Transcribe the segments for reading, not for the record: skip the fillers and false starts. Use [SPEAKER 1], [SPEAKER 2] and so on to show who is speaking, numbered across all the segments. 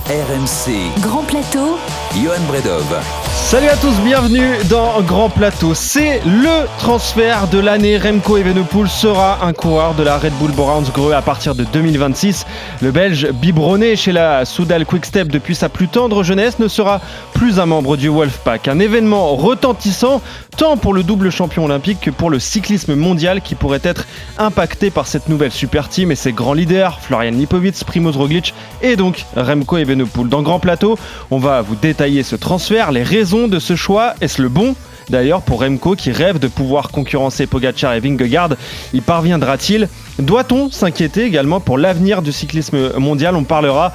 [SPEAKER 1] RMC.
[SPEAKER 2] Grand Plateau.
[SPEAKER 1] Johan Bredov.
[SPEAKER 3] Salut à tous, bienvenue dans Grand Plateau. C'est le transfert de l'année. Remco Evenepoel sera un coureur de la Red Bull Bora Hansgrohe à partir de 2026. Le Belge, biberonné chez la Soudal Quick-Step depuis sa plus tendre jeunesse, ne sera plus un membre du Wolfpack. Un événement retentissant tant pour le double champion olympique que pour le cyclisme mondial qui pourrait être impacté par cette nouvelle super team et ses grands leaders, Florian Lipovic, Primož Roglic et donc Remco Evenepoel. Dans Grand Plateau, on va vous détailler ce transfert, les raisons de ce choix. Est-ce le bon d'ailleurs pour Remco qui rêve de pouvoir concurrencer Pogačar et Vingegaard? Y parviendra-t-il? Doit-on s'inquiéter également pour l'avenir du cyclisme mondial? On parlera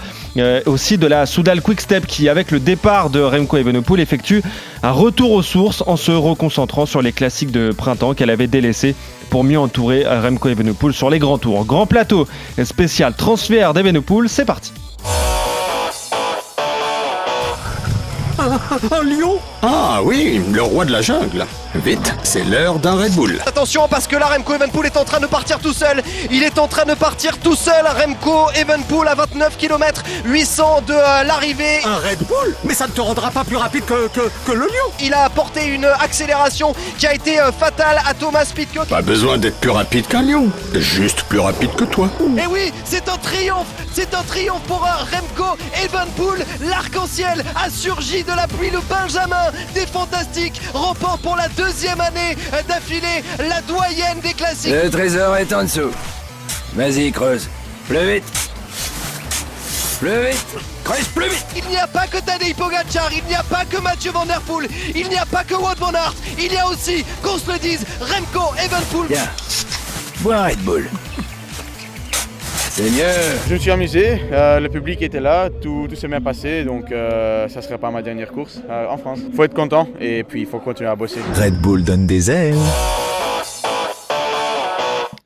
[SPEAKER 3] aussi de la Soudal Quick-Step qui, avec le départ de Remco Evenepoel, effectue un retour aux sources en se reconcentrant sur les classiques de printemps qu'elle avait délaissés pour mieux entourer Remco Evenepoel sur les grands tours. Grand Plateau spécial transfert d'Evenepoel, c'est parti.
[SPEAKER 4] Un lion? Ah oui, le roi de la jungle. Vite, c'est l'heure d'un Red Bull.
[SPEAKER 5] Attention parce que là Remco Evenepoel est en train de partir tout seul. Il est en train de partir tout seul. Remco Evenepoel à 29 km 800 de l'arrivée.
[SPEAKER 4] Un Red Bull? Mais ça ne te rendra pas plus rapide que le lion.
[SPEAKER 5] Il a apporté une accélération qui a été fatale à Thomas Pidcock.
[SPEAKER 4] Pas besoin d'être plus rapide qu'un lion. Juste plus rapide que toi.
[SPEAKER 5] Et oui, c'est un triomphe. C'est un triomphe pour Remco Evenepoel. L'arc-en-ciel a surgi de la pluie. Le Benjamin des Fantastiques remporte pour la deuxième année d'affilée la doyenne des classiques.
[SPEAKER 6] Le trésor est en dessous. Vas-y, creuse. Plus vite. Plus vite. Creuse plus vite.
[SPEAKER 5] Il n'y a pas que Tadej Pogačar, il n'y a pas que Mathieu Van Der Poel, il n'y a pas que Wout van Aert, il y a aussi, qu'on se le dise, Remco Evenepoel.
[SPEAKER 6] Viens. Bois un Red Bull. C'est mieux.
[SPEAKER 7] Je me suis amusé, le public était là, tout s'est bien passé, donc ça ne sera pas ma dernière course en France. Il faut être content et puis il faut continuer à bosser.
[SPEAKER 1] Red Bull donne des ailes.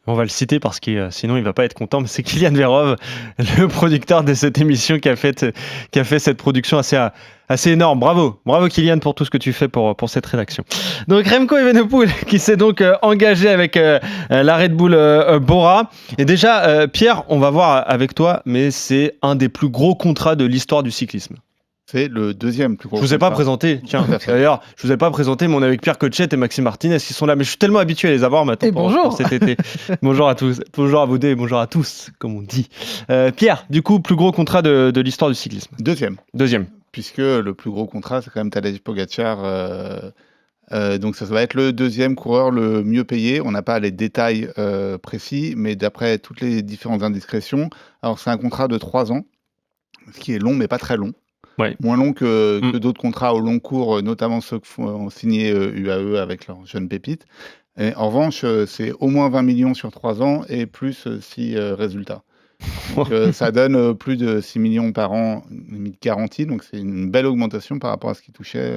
[SPEAKER 3] On va le citer parce que sinon il va pas être content, mais c'est Kylian Verov, le producteur de cette émission qui a fait cette production assez énorme. Bravo Kylian pour tout ce que tu fais pour cette rédaction. Donc Remco Evenepoel qui s'est donc engagé avec la Red Bull Bora. Et déjà Pierre, on va voir avec toi, mais c'est un des plus gros contrats de l'histoire du cyclisme.
[SPEAKER 8] C'est le deuxième plus gros.
[SPEAKER 3] Je vous ai pas présenté, tiens, d'ailleurs, je vous ai pas présenté, mais on est avec Pierre Cochette et Maxime Martinez qui sont là, mais je suis tellement habitué à les avoir maintenant pour cet été. Bonjour à tous, bonjour à vous deux et bonjour à tous, comme on dit. Pierre, du coup, plus gros contrat de l'histoire du cyclisme.
[SPEAKER 8] Deuxième. Puisque le plus gros contrat, c'est quand même Tadej Pogačar. Donc ça va être le deuxième coureur le mieux payé. On n'a pas les détails précis, mais d'après toutes les différentes indiscrétions, alors c'est un contrat de 3 ans, ce qui est long, mais pas très long.
[SPEAKER 3] Ouais.
[SPEAKER 8] Moins long que d'autres contrats au long cours, notamment ceux qu'ont signé UAE avec leurs jeunes pépites. Et en revanche, c'est au moins 20 millions sur 3 ans et plus 6 résultats. Donc, ça donne plus de 6 millions par an, limite garantie. Donc c'est une belle augmentation par rapport à ce qui touchait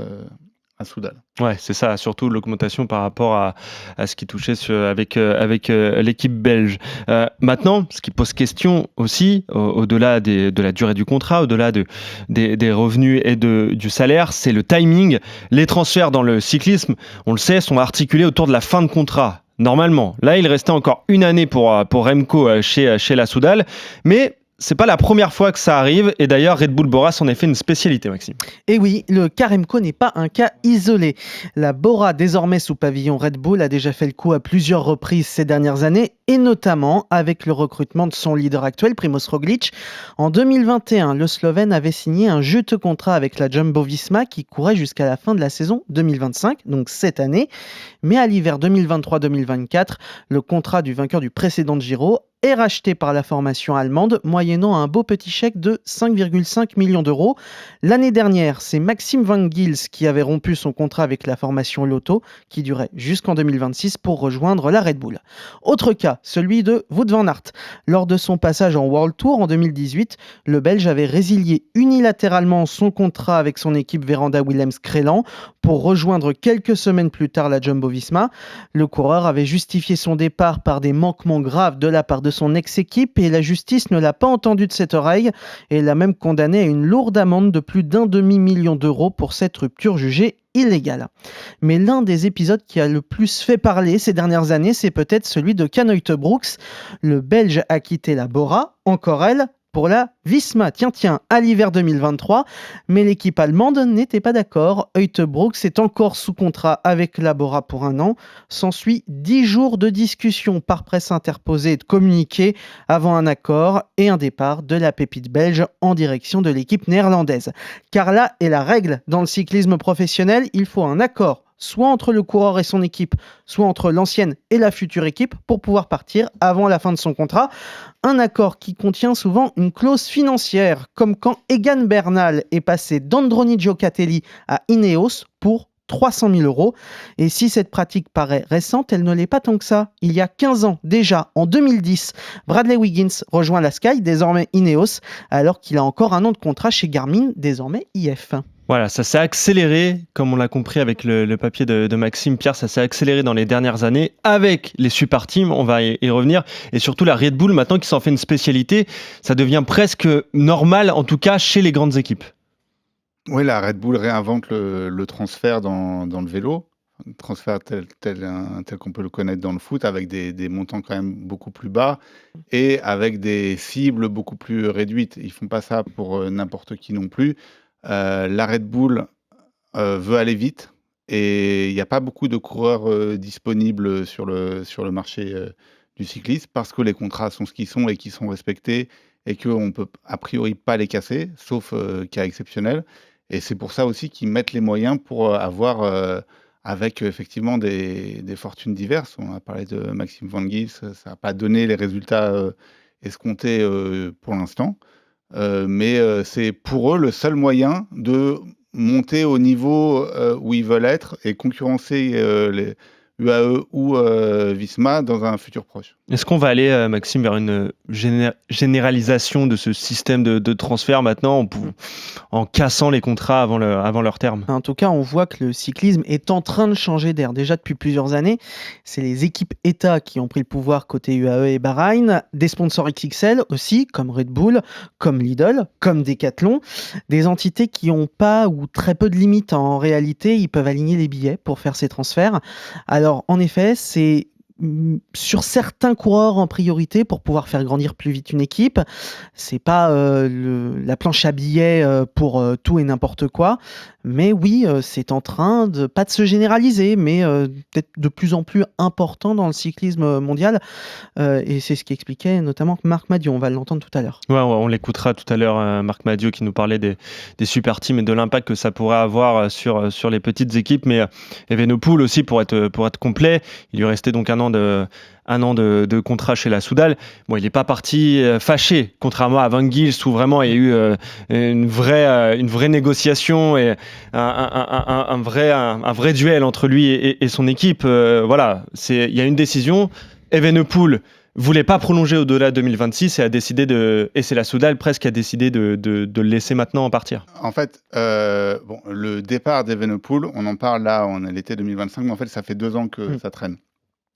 [SPEAKER 8] à Soudal.
[SPEAKER 3] Ouais, c'est ça, surtout l'augmentation par rapport à ce qui touchait avec l'équipe belge. Maintenant, ce qui pose question aussi, au-delà de la durée du contrat, au-delà des revenus et du salaire, c'est le timing. Les transferts dans le cyclisme, on le sait, sont articulés autour de la fin de contrat. Normalement, là, il restait encore une année pour Remco chez la Soudal, mais c'est pas la première fois que ça arrive, et d'ailleurs Red Bull Bora s'en est fait une spécialité, Maxime.
[SPEAKER 9] Et oui, le cas Remco n'est pas un cas isolé. La Bora, désormais sous pavillon Red Bull, a déjà fait le coup à plusieurs reprises ces dernières années, et notamment avec le recrutement de son leader actuel, Primož Roglic. En 2021, le Slovène avait signé un juteux contrat avec la Jumbo-Visma qui courait jusqu'à la fin de la saison 2025, donc cette année. Mais à l'hiver 2023-2024, le contrat du vainqueur du précédent Giro est racheté par la formation allemande, moyennant un beau petit chèque de 5,5 millions d'euros. L'année dernière, c'est Maxime Van Gils qui avait rompu son contrat avec la formation Lotto, qui durait jusqu'en 2026 pour rejoindre la Red Bull. Autre cas, celui de Wout van Aert. Lors de son passage en World Tour en 2018, le Belge avait résilié unilatéralement son contrat avec son équipe Véranda Willems-Crelan pour rejoindre quelques semaines plus tard la Jumbo-Visma. Le coureur avait justifié son départ par des manquements graves de la part de son ex-équipe et la justice ne l'a pas entendu de cette oreille et l'a même condamné à une lourde amende de plus d'1 demi-million d'euros pour cette rupture jugée illégale. Mais l'un des épisodes qui a le plus fait parler ces dernières années, c'est peut-être celui de Canote Brooks. Le Belge a quitté la Bora, encore elle, pour la Visma. Tiens, à l'hiver 2023, mais l'équipe allemande n'était pas d'accord. Hüttebrook est encore sous contrat avec la Bora pour 1 an. S'ensuit 10 jours de discussion par presse interposée et de communiqué avant un accord et un départ de la pépite belge en direction de l'équipe néerlandaise. Car là est la règle dans le cyclisme professionnel, il faut un accord soit entre le coureur et son équipe, soit entre l'ancienne et la future équipe pour pouvoir partir avant la fin de son contrat. Un accord qui contient souvent une clause financière, comme quand Egan Bernal est passé d'Androni Giocattoli à Ineos pour 300 000 €. Et si cette pratique paraît récente, elle ne l'est pas tant que ça. Il y a 15 ans, déjà, en 2010, Bradley Wiggins rejoint la Sky, désormais Ineos, alors qu'il a encore 1 an de contrat chez Garmin, désormais IF.
[SPEAKER 3] Voilà, ça s'est accéléré, comme on l'a compris avec le papier de Maxime Pierre, ça s'est accéléré dans les dernières années avec les super teams, on va y revenir, et surtout la Red Bull maintenant qui s'en fait une spécialité, ça devient presque normal, en tout cas chez les grandes équipes.
[SPEAKER 8] Oui, la Red Bull réinvente le transfert dans le vélo, un transfert tel qu'on peut le connaître dans le foot, avec des montants quand même beaucoup plus bas et avec des cibles beaucoup plus réduites. Ils font pas ça pour n'importe qui non plus. La Red Bull veut aller vite et il n'y a pas beaucoup de coureurs disponibles sur le marché du cyclisme parce que les contrats sont ce qu'ils sont et qu'ils sont respectés et qu'on ne peut a priori pas les casser, sauf cas exceptionnel. Et c'est pour ça aussi qu'ils mettent les moyens pour avoir, avec effectivement des fortunes diverses. On a parlé de Maxime Van Gils, ça n'a pas donné les résultats escomptés pour l'instant. Mais c'est pour eux le seul moyen de monter au niveau où ils veulent être et concurrencer les UAE ou Visma dans un futur proche.
[SPEAKER 3] Est-ce qu'on va aller, Maxime, vers une généralisation de ce système de transfert maintenant en cassant les contrats avant leur terme?
[SPEAKER 9] En tout cas, on voit que le cyclisme est en train de changer d'air. Déjà depuis plusieurs années, c'est les équipes États qui ont pris le pouvoir côté UAE et Bahreïn, des sponsors XXL aussi, comme Red Bull, comme Lidl, comme Decathlon, des entités qui n'ont pas ou très peu de limites. En réalité, ils peuvent aligner les billets pour faire ces transferts. Alors, en effet, c'est sur certains coureurs en priorité pour pouvoir faire grandir plus vite une équipe. C'est pas la planche à billets pour tout et n'importe quoi. Mais oui, c'est en train de, pas de se généraliser, mais d'être de plus en plus important dans le cyclisme mondial. Et c'est ce qui expliquait notamment Marc Madiot. On va l'entendre tout à l'heure.
[SPEAKER 3] Ouais, on l'écoutera tout à l'heure, Marc Madiot qui nous parlait des super teams et de l'impact que ça pourrait avoir sur les petites équipes. Mais Evenepoel aussi, pour être complet, il lui restait donc un an de contrat chez la Soudal. Bon, il n'est pas parti fâché, contrairement à Van Gils où vraiment il y a eu une vraie négociation et un vrai duel entre lui et son équipe. Voilà, il y a une décision. Evenepoel voulait pas prolonger au-delà de 2026 et a décidé et c'est la Soudal presque qui a décidé de le laisser maintenant partir.
[SPEAKER 8] En fait, le départ d'Evenepoel, on en parle là, on est l'été 2025, mais en fait, ça fait 2 ans que ça traîne.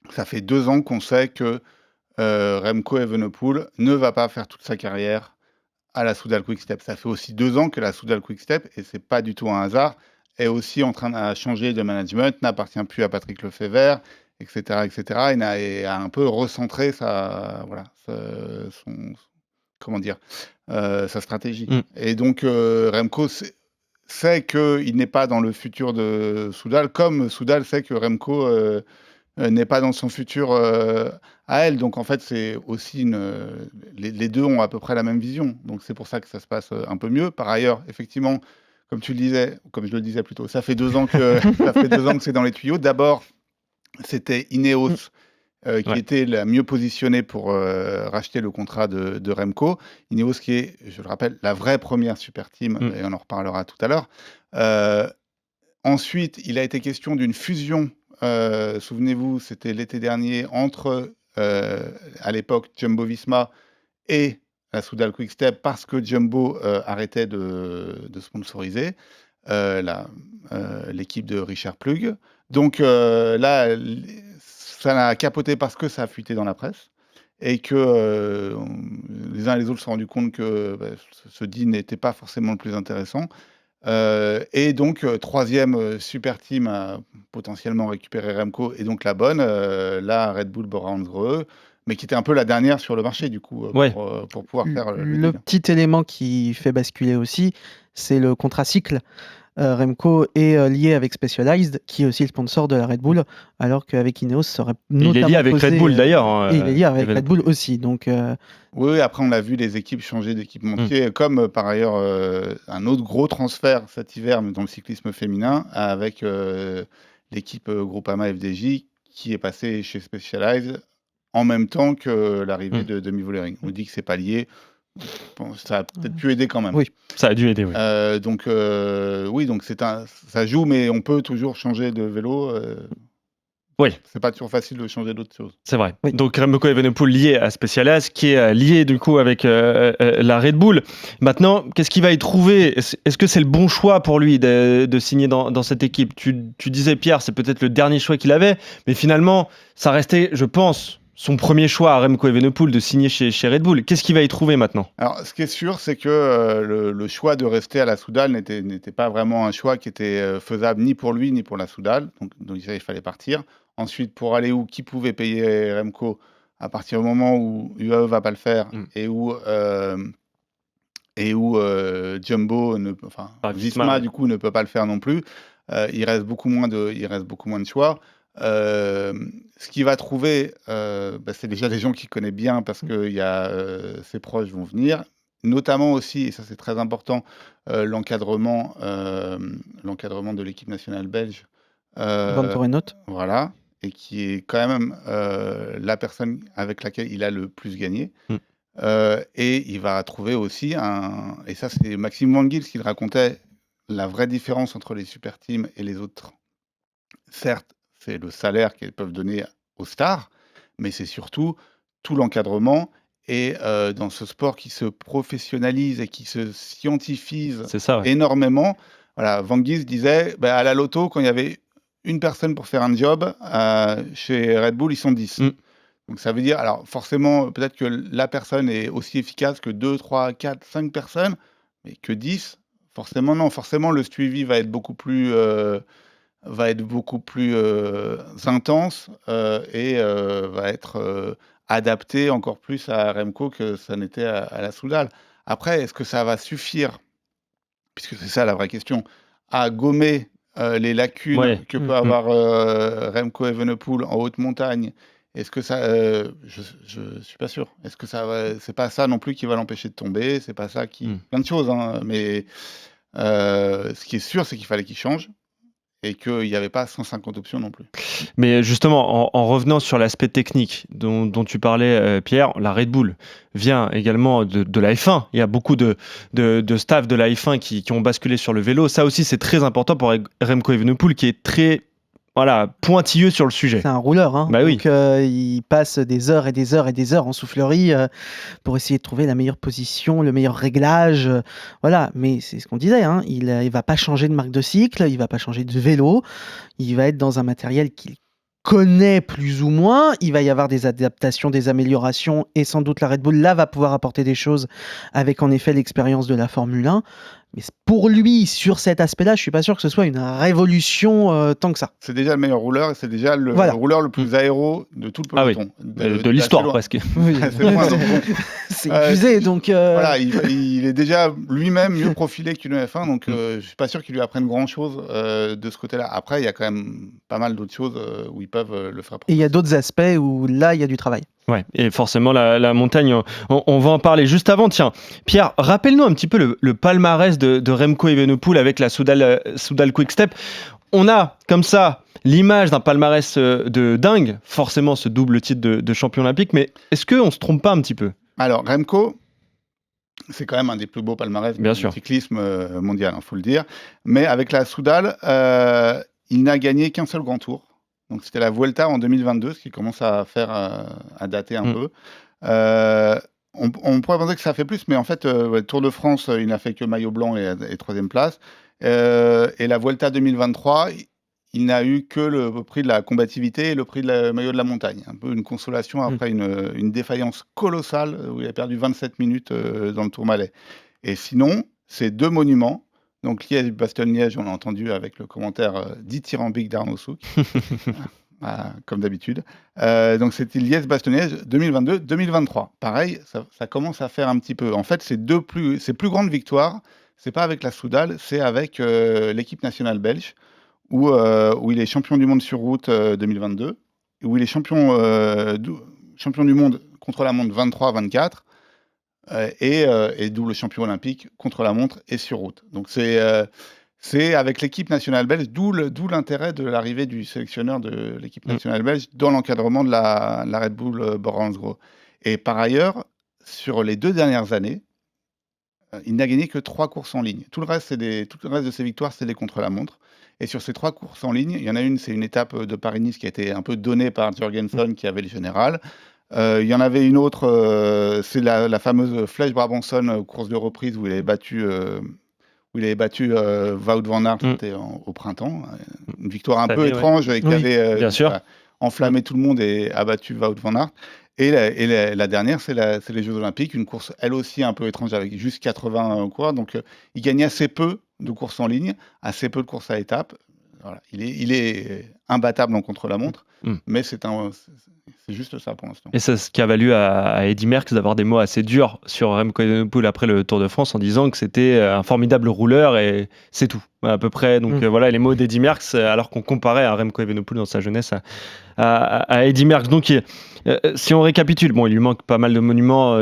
[SPEAKER 8] Ça fait 2 ans qu'on sait que Remco Evenepoel ne va pas faire toute sa carrière à la Soudal Quick-Step. Ça fait aussi 2 ans que la Soudal Quick-Step, et c'est pas du tout un hasard, est aussi en train de changer de management, n'appartient plus à Patrick Lefebvre, etc., etc., et a un peu recentré sa stratégie. Et donc Remco sait qu'il n'est pas dans le futur de Soudal, comme Soudal sait que Remco n'est pas dans son futur à elle. Donc en fait, c'est aussi les deux ont à peu près la même vision. Donc c'est pour ça que ça se passe un peu mieux. Par ailleurs, effectivement, comme tu le disais, comme je le disais plutôt, ça fait 2 ans que c'est dans les tuyaux. D'abord, c'était Ineos qui était la mieux positionnée pour racheter le contrat de Remco. Ineos qui est, je le rappelle, la vraie première super team, et on en reparlera tout à l'heure. Ensuite, il a été question d'une fusion. Souvenez-vous, c'était l'été dernier entre, à l'époque, Jumbo-Visma et la Soudal Quick-Step parce que Jumbo arrêtait de sponsoriser l'équipe de Richard Plug. Donc là, ça n'a capoté parce que ça a fuité dans la presse et que les uns et les autres se sont rendus compte que ce deal n'était pas forcément le plus intéressant. Et donc, troisième super team à potentiellement récupérer Remco, et donc la bonne, la Red Bull Bora Hansgrohe, mais qui était un peu la dernière sur le marché, du coup,
[SPEAKER 3] Ouais.
[SPEAKER 8] pour pouvoir faire le
[SPEAKER 9] Le
[SPEAKER 8] deal.
[SPEAKER 9] petit élément qui fait basculer aussi, c'est le contrat cycle. Remco est lié avec Specialized, qui est aussi le sponsor de la Red Bull, alors qu'avec Ineos, ça aurait
[SPEAKER 3] Il est lié
[SPEAKER 9] notamment
[SPEAKER 3] avec
[SPEAKER 9] posé,
[SPEAKER 3] Red Bull d'ailleurs. hein,
[SPEAKER 9] et il est lié avec
[SPEAKER 3] Evenepoel.
[SPEAKER 9] Red Bull aussi. Donc,
[SPEAKER 8] Oui, oui, après, on a vu les équipes changer d'équipementier, comme par ailleurs un autre gros transfert cet hiver, mais dans le cyclisme féminin, avec l'équipe Groupama FDJ, qui est passée chez Specialized en même temps que l'arrivée de Demi Vollering. On dit que c'est pas lié. Bon, ça a peut-être pu aider quand même.
[SPEAKER 9] Oui.
[SPEAKER 3] Ça a dû aider, oui.
[SPEAKER 8] Donc, oui, donc ça joue, mais on peut toujours changer de vélo.
[SPEAKER 3] Oui.
[SPEAKER 8] C'est pas toujours facile de changer d'autres choses.
[SPEAKER 3] C'est vrai.
[SPEAKER 9] Oui.
[SPEAKER 3] Donc Remco Evenepoel lié à Specialized, qui est lié du coup avec la Red Bull. Maintenant, qu'est-ce qu'il va y trouver? Est-ce que c'est le bon choix pour lui de signer dans cette équipe? Tu disais, Pierre, c'est peut-être le dernier choix qu'il avait, mais finalement, ça restait, je pense, son premier choix à Remco Evenepoel de signer chez Red Bull. Qu'est-ce qu'il va y trouver maintenant?
[SPEAKER 8] Alors, ce qui est sûr, c'est que le choix de rester à la Soudal n'était pas vraiment un choix qui était faisable ni pour lui ni pour la Soudal. Donc déjà, il fallait partir. Ensuite, pour aller où, qui pouvait payer Remco à partir du moment où UAE va pas le faire et où Jumbo, Visma, du coup, ne peut pas le faire non plus. Il reste beaucoup moins de choix. Ce qu'il va trouver, c'est déjà des gens qu'il connaît bien parce que ses proches vont venir, notamment aussi, et ça c'est très important, l'encadrement de l'équipe nationale belge.
[SPEAKER 9] Van Torenot.
[SPEAKER 8] Voilà, et qui est quand même la personne avec laquelle il a le plus gagné. Et il va trouver aussi et ça c'est Maxime Van Gils qui le racontait, la vraie différence entre les super teams et les autres. Certes, c'est le salaire qu'elles peuvent donner aux stars, mais c'est surtout tout l'encadrement et dans ce sport qui se professionnalise et qui se scientifise
[SPEAKER 3] C'est ça, ouais.
[SPEAKER 8] énormément. Voilà, Van Gils disait, à la loto, quand il y avait une personne pour faire un job, chez Red Bull, ils sont 10. Donc ça veut dire, alors forcément, peut-être que la personne est aussi efficace que 2, 3, 4, 5 personnes, mais que 10, forcément non. Forcément, le suivi va être beaucoup plus intense et va être adapté encore plus à Remco que ça n'était à la Soudal. Après, est-ce que ça va suffire, puisque c'est ça la vraie question, à gommer les lacunes que peut avoir Remco Evenepoel en haute montagne? Est-ce que ça, je suis pas sûr. Est-ce que c'est pas ça non plus qui va l'empêcher de tomber? C'est pas ça plein de choses, hein, mais ce qui est sûr, c'est qu'il fallait qu'il change et qu'il n'y avait pas 150 options non plus.
[SPEAKER 3] Mais justement, en revenant sur l'aspect technique dont tu parlais, Pierre, la Red Bull vient également de la F1. Il y a beaucoup de staff de la F1 qui ont basculé sur le vélo. Ça aussi, c'est très important pour Remco Evenepoel, qui est très pointilleux sur le sujet.
[SPEAKER 9] C'est un rouleur, hein.
[SPEAKER 3] Bah oui.
[SPEAKER 9] Donc il passe des heures et des heures et des heures en soufflerie pour essayer de trouver la meilleure position, le meilleur réglage. Voilà, mais c'est ce qu'on disait, hein. Il va pas changer de marque de cycle, il va pas changer de vélo, il va être dans un matériel qu'il connaît plus ou moins. Il va y avoir des adaptations, des améliorations, et sans doute la Red Bull là va pouvoir apporter des choses avec en effet l'expérience de la Formule 1. Mais pour lui, sur cet aspect-là, je suis pas sûr que ce soit une révolution tant que ça.
[SPEAKER 8] C'est déjà le meilleur rouleur et c'est déjà le rouleur le plus aéro de tout le peloton.
[SPEAKER 3] De l'histoire presque.
[SPEAKER 9] Oui.
[SPEAKER 8] C'est loin, donc bon.
[SPEAKER 9] C'est épuisé, donc...
[SPEAKER 8] Voilà, il est déjà lui-même mieux profilé qu'une F1, donc je suis pas sûr qu'il lui apprenne grand-chose de ce côté-là. Après, il y a quand même pas mal d'autres choses où ils peuvent le faire.
[SPEAKER 9] Et il y a d'autres aspects où là, il y a du travail.
[SPEAKER 3] Ouais, et forcément la montagne, on va en parler juste avant. Tiens, Pierre, rappelle-nous un petit peu le palmarès de Remco Evenepoel avec la Soudal Quick-Step. On a comme ça l'image d'un palmarès de dingue, forcément ce double titre de champion olympique, mais est-ce qu'on se trompe pas un petit peu?
[SPEAKER 8] Alors, Remco, c'est quand même un des plus beaux palmarès du cyclisme mondial, faut le dire. Mais avec la Soudal, il n'a gagné qu'un seul grand tour. Donc c'était la Vuelta en 2022, ce qui commence à dater un peu. On pourrait penser que ça fait plus, mais en fait, Tour de France, il n'a fait que maillot blanc et troisième place. Et la Vuelta 2023, il n'a eu que le prix de la combativité et le prix de maillot de la montagne. Un peu une consolation après une défaillance colossale où il a perdu 27 minutes dans le Tourmalet. Et sinon, c'est 2 monuments. Donc Liège-Bastogne-Liège, on l'a entendu avec le commentaire dithyrambique d'Arnaud Souk. comme d'habitude. Donc c'était Liège-Bastogne-Liège 2022-2023. Pareil, ça commence à faire un petit peu. En fait, ces plus grandes victoires, c'est pas avec la Soudal, c'est avec l'équipe nationale belge, où il est champion du monde sur route 2022, où il est champion du monde contre la montre 23-24, et double champion olympique contre la montre et sur route. Donc c'est avec l'équipe nationale belge, d'où l'intérêt de l'arrivée du sélectionneur de l'équipe nationale belge dans l'encadrement de la Red Bull Bora Hansgrohe. Et par ailleurs, sur les 2 dernières années, il n'a gagné que 3 courses en ligne. Tout le reste de ses victoires, c'est des contre-la-montre. Et sur ces 3 courses en ligne, il y en a une, c'est une étape de Paris-Nice qui a été un peu donnée par Jørgensen, qui avait le général. Il y en avait une autre, c'est la fameuse Flèche Brabanson, course de reprise où il avait battu Wout van Aert, c'était au printemps. Une victoire un peu étrange et qui avait enflammé tout le monde et a battu Wout van Aert. Et la dernière, c'est les Jeux Olympiques, une course elle aussi un peu étrange avec juste 80 coureurs. Donc il gagne assez peu de courses en ligne, assez peu de courses à étapes. Voilà. Il est imbattable en contre-la-montre, mais c'est juste ça pour l'instant.
[SPEAKER 3] Et c'est ce qui a valu à Eddy Merckx d'avoir des mots assez durs sur Remco Evenepoel après le Tour de France en disant que c'était un formidable rouleur et c'est tout, à peu près. Donc voilà les mots d'Eddy Merckx, alors qu'on comparait à Remco Evenepoel dans sa jeunesse à Eddy Merckx. Donc si on récapitule, bon, il lui manque pas mal de monuments,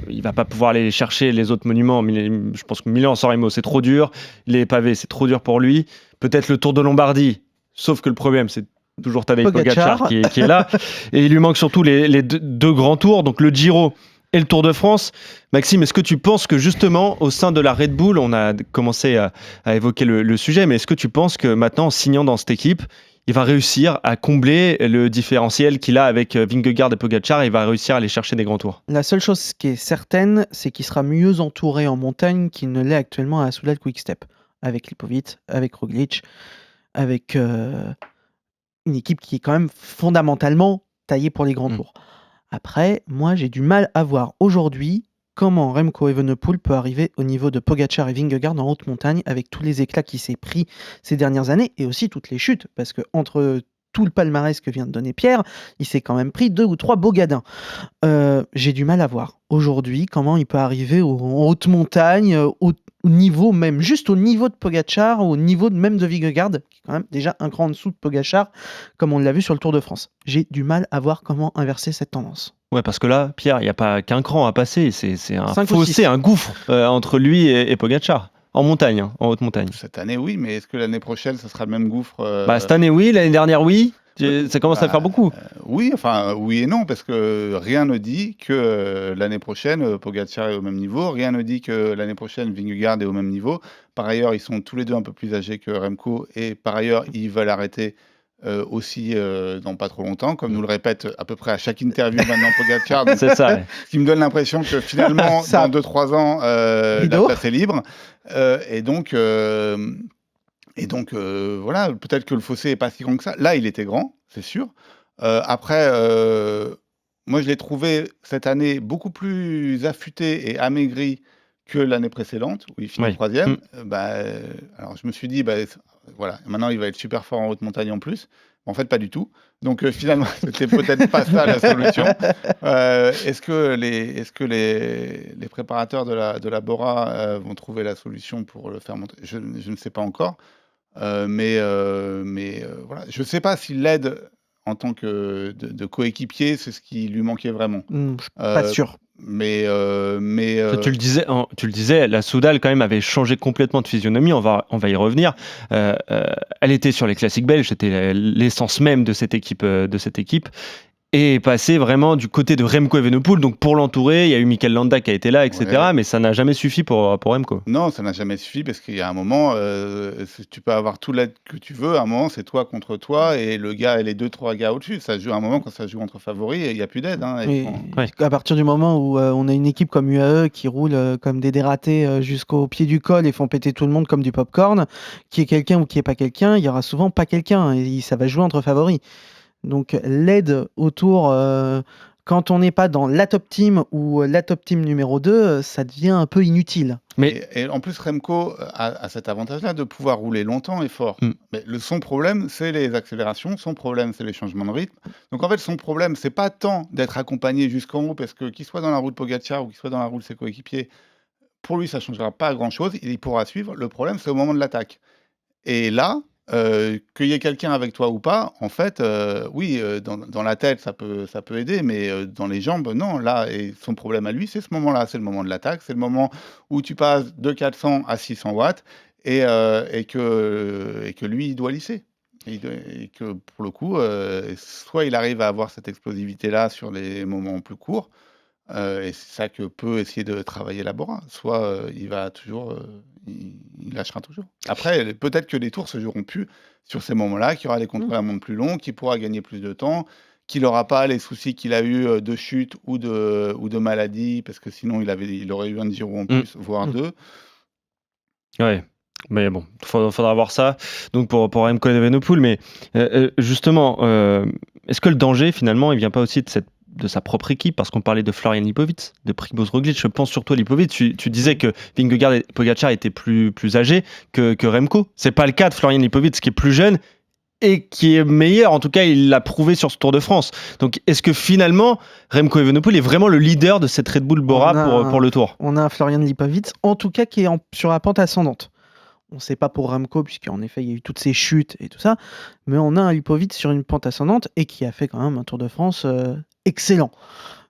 [SPEAKER 3] il va pas pouvoir aller chercher les autres monuments. Je pense que Milan-San Remo, c'est trop dur. Les pavés, c'est trop dur pour lui. Peut-être le Tour de Lombardie, sauf que le problème, c'est toujours Tadej Pogačar qui est là. Et il lui manque surtout les deux grands tours, donc le Giro et le Tour de France. Maxime, est-ce que tu penses que justement, au sein de la Red Bull, on a commencé à évoquer le sujet, mais est-ce que tu penses que maintenant, en signant dans cette équipe, il va réussir à combler le différentiel qu'il a avec Vingegaard et Pogačar et il va réussir à aller chercher des grands tours?
[SPEAKER 9] La seule chose qui est certaine, c'est qu'il sera mieux entouré en montagne qu'il ne l'est actuellement à Soudal Quick-Step, avec Lipovic, avec Roglic, avec une équipe qui est quand même fondamentalement taillée pour les grands tours. Après, moi, j'ai du mal à voir aujourd'hui comment Remco Evenepoel peut arriver au niveau de Pogačar et Vingegaard en haute montagne avec tous les éclats qu'il s'est pris ces dernières années et aussi toutes les chutes, parce que entre tout le palmarès que vient de donner Pierre, il s'est quand même pris 2 ou 3 beaux gadins. J'ai du mal à voir aujourd'hui comment il peut arriver en haute montagne, au niveau même, juste au niveau de Pogačar, au niveau même de Vingegaard, qui est quand même déjà un cran en dessous de Pogačar, comme on l'a vu sur le Tour de France. J'ai du mal à voir comment inverser cette tendance.
[SPEAKER 3] Ouais, parce que là, Pierre, il n'y a pas qu'un cran à passer, c'est un
[SPEAKER 9] 5 ou
[SPEAKER 3] fossé,
[SPEAKER 9] 6.
[SPEAKER 3] Un gouffre entre lui et Pogačar. En montagne, en haute montagne.
[SPEAKER 8] Cette année, oui, mais est-ce que l'année prochaine, ça sera le même gouffre
[SPEAKER 3] Cette année, oui, l'année dernière, oui. Ça commence à faire beaucoup.
[SPEAKER 8] Oui, oui et non, parce que rien ne dit que l'année prochaine, Pogačar est au même niveau, rien ne dit que l'année prochaine, Vingegaard est au même niveau. Par ailleurs, ils sont tous les deux un peu plus âgés que Remco, et par ailleurs, ils veulent arrêter aussi dans pas trop longtemps, comme nous le répète à peu près à chaque interview maintenant Pogačar.
[SPEAKER 3] C'est ça. Ouais.
[SPEAKER 8] Ce qui me donne l'impression que finalement, dans 2-3 ans, la place est libre. Et donc, voilà, peut-être que le fossé n'est pas si grand que ça. Là, il était grand, c'est sûr. Après, moi, je l'ai trouvé cette année beaucoup plus affûté et amaigri que l'année précédente, où il finit 3e. Alors, je me suis dit, voilà, maintenant, il va être super fort en haute montagne en plus. En fait, pas du tout. Donc, finalement, c'était peut-être pas ça la solution. Est-ce que les préparateurs de la Bora vont trouver la solution pour le faire monter? Je ne sais pas encore. Mais voilà, je ne sais pas si l'aide en tant que de coéquipier, c'est ce qui lui manquait vraiment.
[SPEAKER 9] Pas sûr.
[SPEAKER 8] Mais
[SPEAKER 3] tu le disais, la Soudal quand même avait changé complètement de physionomie. On va y revenir. Elle était sur les classiques belges, c'était l'essence même de cette équipe. Et est passé vraiment du côté de Remco Evenepoel. Donc pour l'entourer, il y a eu Mikel Landa qui a été là, etc. Ouais. Mais ça n'a jamais suffi pour Remco.
[SPEAKER 8] Non, ça n'a jamais suffi parce qu'il y a un moment, tu peux avoir tout l'aide que tu veux. À un moment, c'est toi contre toi et le gars et les 2-3 gars au-dessus. Ça joue à un moment quand ça joue entre favoris, il n'y a plus d'aide. Hein,
[SPEAKER 9] à partir du moment où on a une équipe comme UAE qui roule comme des dératés jusqu'au pied du col et font péter tout le monde comme du popcorn, qui est quelqu'un ou qui n'est pas quelqu'un, il y aura souvent pas quelqu'un et ça va jouer entre favoris. Donc l'aide autour, quand on n'est pas dans la top team ou la top team numéro 2, ça devient un peu inutile.
[SPEAKER 3] Mais
[SPEAKER 8] Et en plus, Remco a cet avantage-là de pouvoir rouler longtemps et fort. Mais son problème, c'est les accélérations. Son problème, c'est les changements de rythme. Donc en fait, son problème, c'est pas tant d'être accompagné jusqu'en haut, parce que qu'il soit dans la roue de Pogacar ou qu'il soit dans la roue de ses coéquipiers, pour lui, ça ne changera pas grand-chose. Il pourra suivre. Le problème, c'est au moment de l'attaque. Et là, qu'il y ait quelqu'un avec toi ou pas, en fait, oui, dans la tête, ça peut aider, mais dans les jambes, non. Là, et son problème à lui, c'est ce moment-là. C'est le moment de l'attaque. C'est le moment où tu passes de 400 à 600 watts et que lui, il doit lisser. Et que pour le coup, soit il arrive à avoir cette explosivité-là sur les moments plus courts, et c'est ça que peut essayer de travailler la Bora. Soit il va toujours, il lâchera toujours. Après, peut-être que les tours se joueront plus sur ces moments-là, qu'il y aura des contre-la-montre plus longs, qu'il pourra gagner plus de temps, qu'il n'aura pas les soucis qu'il a eu de chute ou de maladie, parce que sinon il aurait eu un Giro en plus, voire deux.
[SPEAKER 3] ouais. Mais bon, faudra voir ça. Donc pour Remco Evenepoel, mais justement, est-ce que le danger finalement, il vient pas aussi de sa propre équipe, parce qu'on parlait de Florian Lipovic, de Primož Roglic. Je pense surtout à Lipovic. Tu disais que Vingegaard et Pogacar étaient plus âgés que Remco. C'est pas le cas de Florian Lipovic, qui est plus jeune et qui est meilleur. En tout cas, il l'a prouvé sur ce Tour de France. Donc, est-ce que finalement, Remco Evenepoel est vraiment le leader de cette Red Bull Bora pour le Tour?
[SPEAKER 9] On a un Florian Lipovic, en tout cas, qui est sur la pente ascendante. On ne sait pas pour Remco, puisqu'en effet, il y a eu toutes ces chutes et tout ça. Mais on a un Lipovic sur une pente ascendante et qui a fait quand même un Tour de France excellent.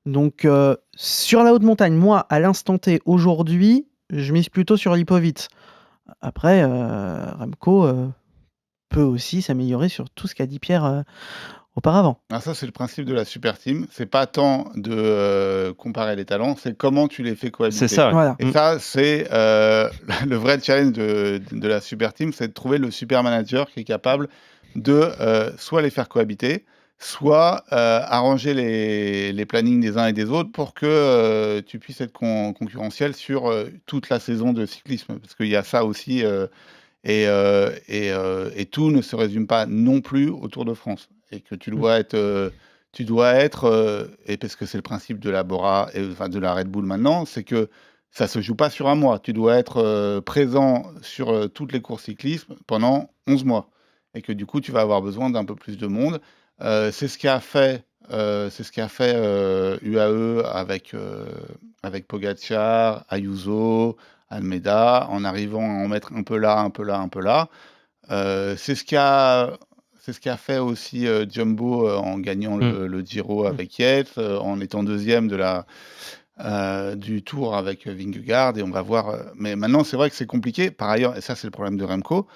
[SPEAKER 9] Donc, sur la haute montagne, moi, à l'instant T, aujourd'hui, je mise plutôt sur Lipovic. Après, Remco peut aussi s'améliorer sur tout ce qu'a dit Pierre auparavant.
[SPEAKER 8] Alors ça, c'est le principe de la super team. C'est pas tant de comparer les talents, c'est comment tu les fais cohabiter.
[SPEAKER 3] C'est ça. Ouais.
[SPEAKER 9] Voilà.
[SPEAKER 8] Et ça, c'est le vrai challenge de la super team, c'est de trouver le super manager qui est capable de soit les faire cohabiter, soit arranger les plannings des uns et des autres pour que tu puisses être concurrentiel sur toute la saison de cyclisme. Parce qu'il y a ça aussi, et tout ne se résume pas non plus au Tour de France. Et que tu dois être, et parce que c'est le principe de la Bora, enfin de la Red Bull maintenant, c'est que ça se joue pas sur un mois. Tu dois être présent sur toutes les courses cyclisme pendant 11 mois. Et que du coup, tu vas avoir besoin d'un peu plus de monde. C'est ce qu'a fait UAE avec Pogacar, Ayuso, Almeida, en arrivant à en mettre un peu là, un peu là, un peu là. C'est ce qu'a fait aussi Jumbo en gagnant le Giro avec Yates, en étant deuxième du Tour avec Vingegaard, et on va voir. Mais maintenant, c'est vrai que c'est compliqué. Par ailleurs, et ça, c'est le problème de Remco,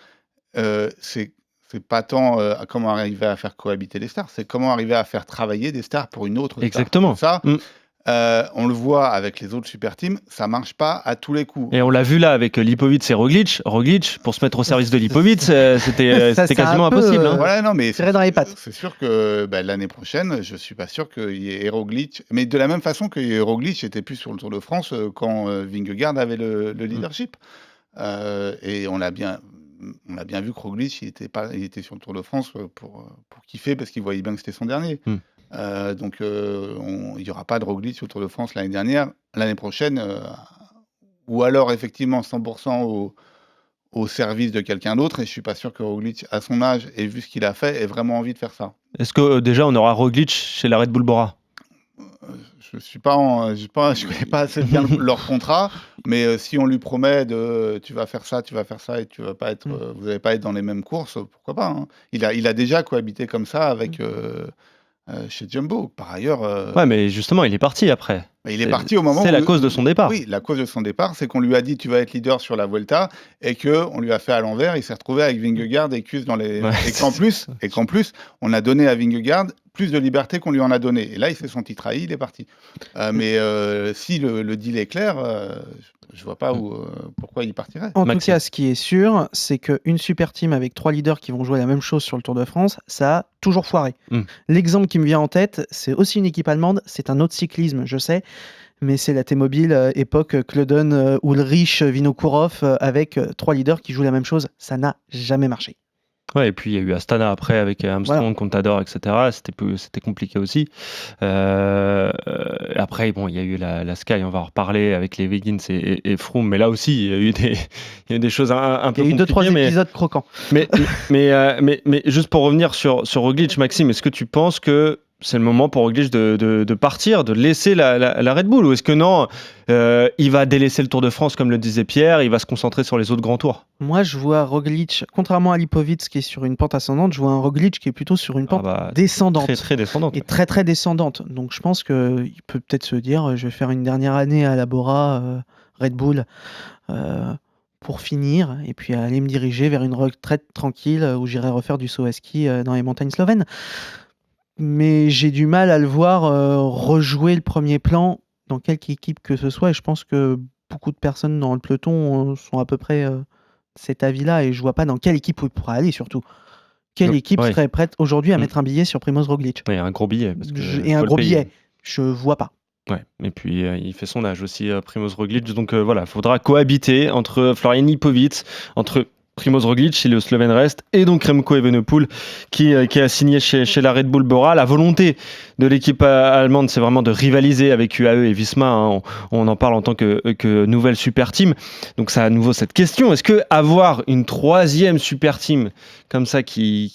[SPEAKER 8] c'est pas tant comment arriver à faire cohabiter les stars, c'est comment arriver à faire travailler des stars pour une autre star.
[SPEAKER 3] Exactement.
[SPEAKER 8] Ça, on le voit avec les autres super teams, ça marche pas à tous les coups.
[SPEAKER 3] Et on l'a vu là avec Lipovic et Roglic. Roglic, pour se mettre au service de Lipovic, c'était quasiment impossible. Hein.
[SPEAKER 8] Ouais, non, mais
[SPEAKER 9] Tiré dans les pattes.
[SPEAKER 8] C'est sûr que l'année prochaine, je suis pas sûr qu'il y ait Roglic, mais de la même façon que Roglic était plus sur le Tour de France quand Vingegaard avait le leadership. Et on a bien vu que Roglic, il était sur le Tour de France pour kiffer, parce qu'il voyait bien que c'était son dernier. Donc il n'y aura pas de Roglic au Tour de France l'année prochaine, ou alors effectivement 100% au service de quelqu'un d'autre, et je suis pas sûr que Roglic, à son âge et vu ce qu'il a fait, ait vraiment envie de faire ça.
[SPEAKER 3] Est-ce que déjà on aura Roglic chez la Red Bull Bora?
[SPEAKER 8] Je connais pas assez bien leur contrat, mais si on lui promet tu vas faire ça et tu vas pas être, vous n'allez pas être dans les mêmes courses, pourquoi pas, hein. Il a déjà cohabité comme ça avec chez Jumbo. Par ailleurs.
[SPEAKER 3] Ouais, mais justement, il est parti après.
[SPEAKER 8] Il est parti au moment où.
[SPEAKER 3] C'est la cause de son départ.
[SPEAKER 8] Oui, la cause de son départ, c'est qu'on lui a dit tu vas être leader sur la Vuelta, et qu'on lui a fait à l'envers. Il s'est retrouvé avec Vingegaard et Kuss dans les. Ouais, et qu'en plus, on a donné à Vingegaard plus de liberté qu'on lui en a donné. Et là, il s'est senti trahi, il est parti. Mais si le deal est clair, je vois pas pourquoi il partirait.
[SPEAKER 9] En tout cas, ce qui est sûr, c'est qu'une super team avec 3 leaders qui vont jouer la même chose sur le Tour de France, ça a toujours foiré. L'exemple qui me vient en tête, c'est aussi une équipe allemande, c'est un autre cyclisme, je sais, mais c'est la T-Mobile époque Klöden, Ulrich, Vinokourov, avec 3 leaders qui jouent la même chose. Ça n'a jamais marché.
[SPEAKER 3] Ouais, et puis il y a eu Astana après avec Armstrong, Contador, etc. C'était compliqué aussi. Après, bon, il y a eu la Sky, on va en reparler avec les Wiggins et Froome, mais là aussi, il y a eu des choses un peu
[SPEAKER 9] Il y a eu
[SPEAKER 3] compliquées.
[SPEAKER 9] 2-3 épisodes croquants.
[SPEAKER 3] Mais juste pour revenir sur Roglic, Maxime, est-ce que tu penses que c'est le moment pour Roglic de partir, de laisser la Red Bull, ou est-ce que non, il va délaisser le Tour de France comme le disait Pierre, il va se concentrer sur les autres grands tours?
[SPEAKER 9] Moi, je vois Roglic, contrairement à Lipovic qui est sur une pente ascendante, je vois un Roglic qui est plutôt sur une pente descendante.
[SPEAKER 3] Très, très descendante.
[SPEAKER 9] Et très, très descendante. Donc, je pense qu'il peut peut-être se dire, je vais faire une dernière année à la Bora, Red Bull, pour finir, et puis aller me diriger vers une retraite tranquille où j'irai refaire du saut à ski dans les montagnes slovènes. Mais j'ai du mal à le voir rejouer le premier plan dans quelque équipe que ce soit, et je pense que beaucoup de personnes dans le peloton sont à peu près cet avis-là, et je vois pas dans quelle équipe il pourrait aller surtout. Quelle équipe serait prête aujourd'hui à mettre un billet sur Primož Roglic?
[SPEAKER 3] Oui, un gros billet.
[SPEAKER 9] Et un gros billet, je vois pas.
[SPEAKER 3] Ouais, et puis il fait son âge aussi, Primož Roglic, donc voilà, il faudra cohabiter entre Florian Lipovic, entre Primož Roglic, si le Slovène reste, et donc Remco Evenepoel qui a signé chez la Red Bull Bora. La volonté de l'équipe allemande, c'est vraiment de rivaliser avec UAE et Visma, hein. On en parle en tant que nouvelle super team. Donc ça a à nouveau cette question, est-ce que avoir une troisième super team comme ça qui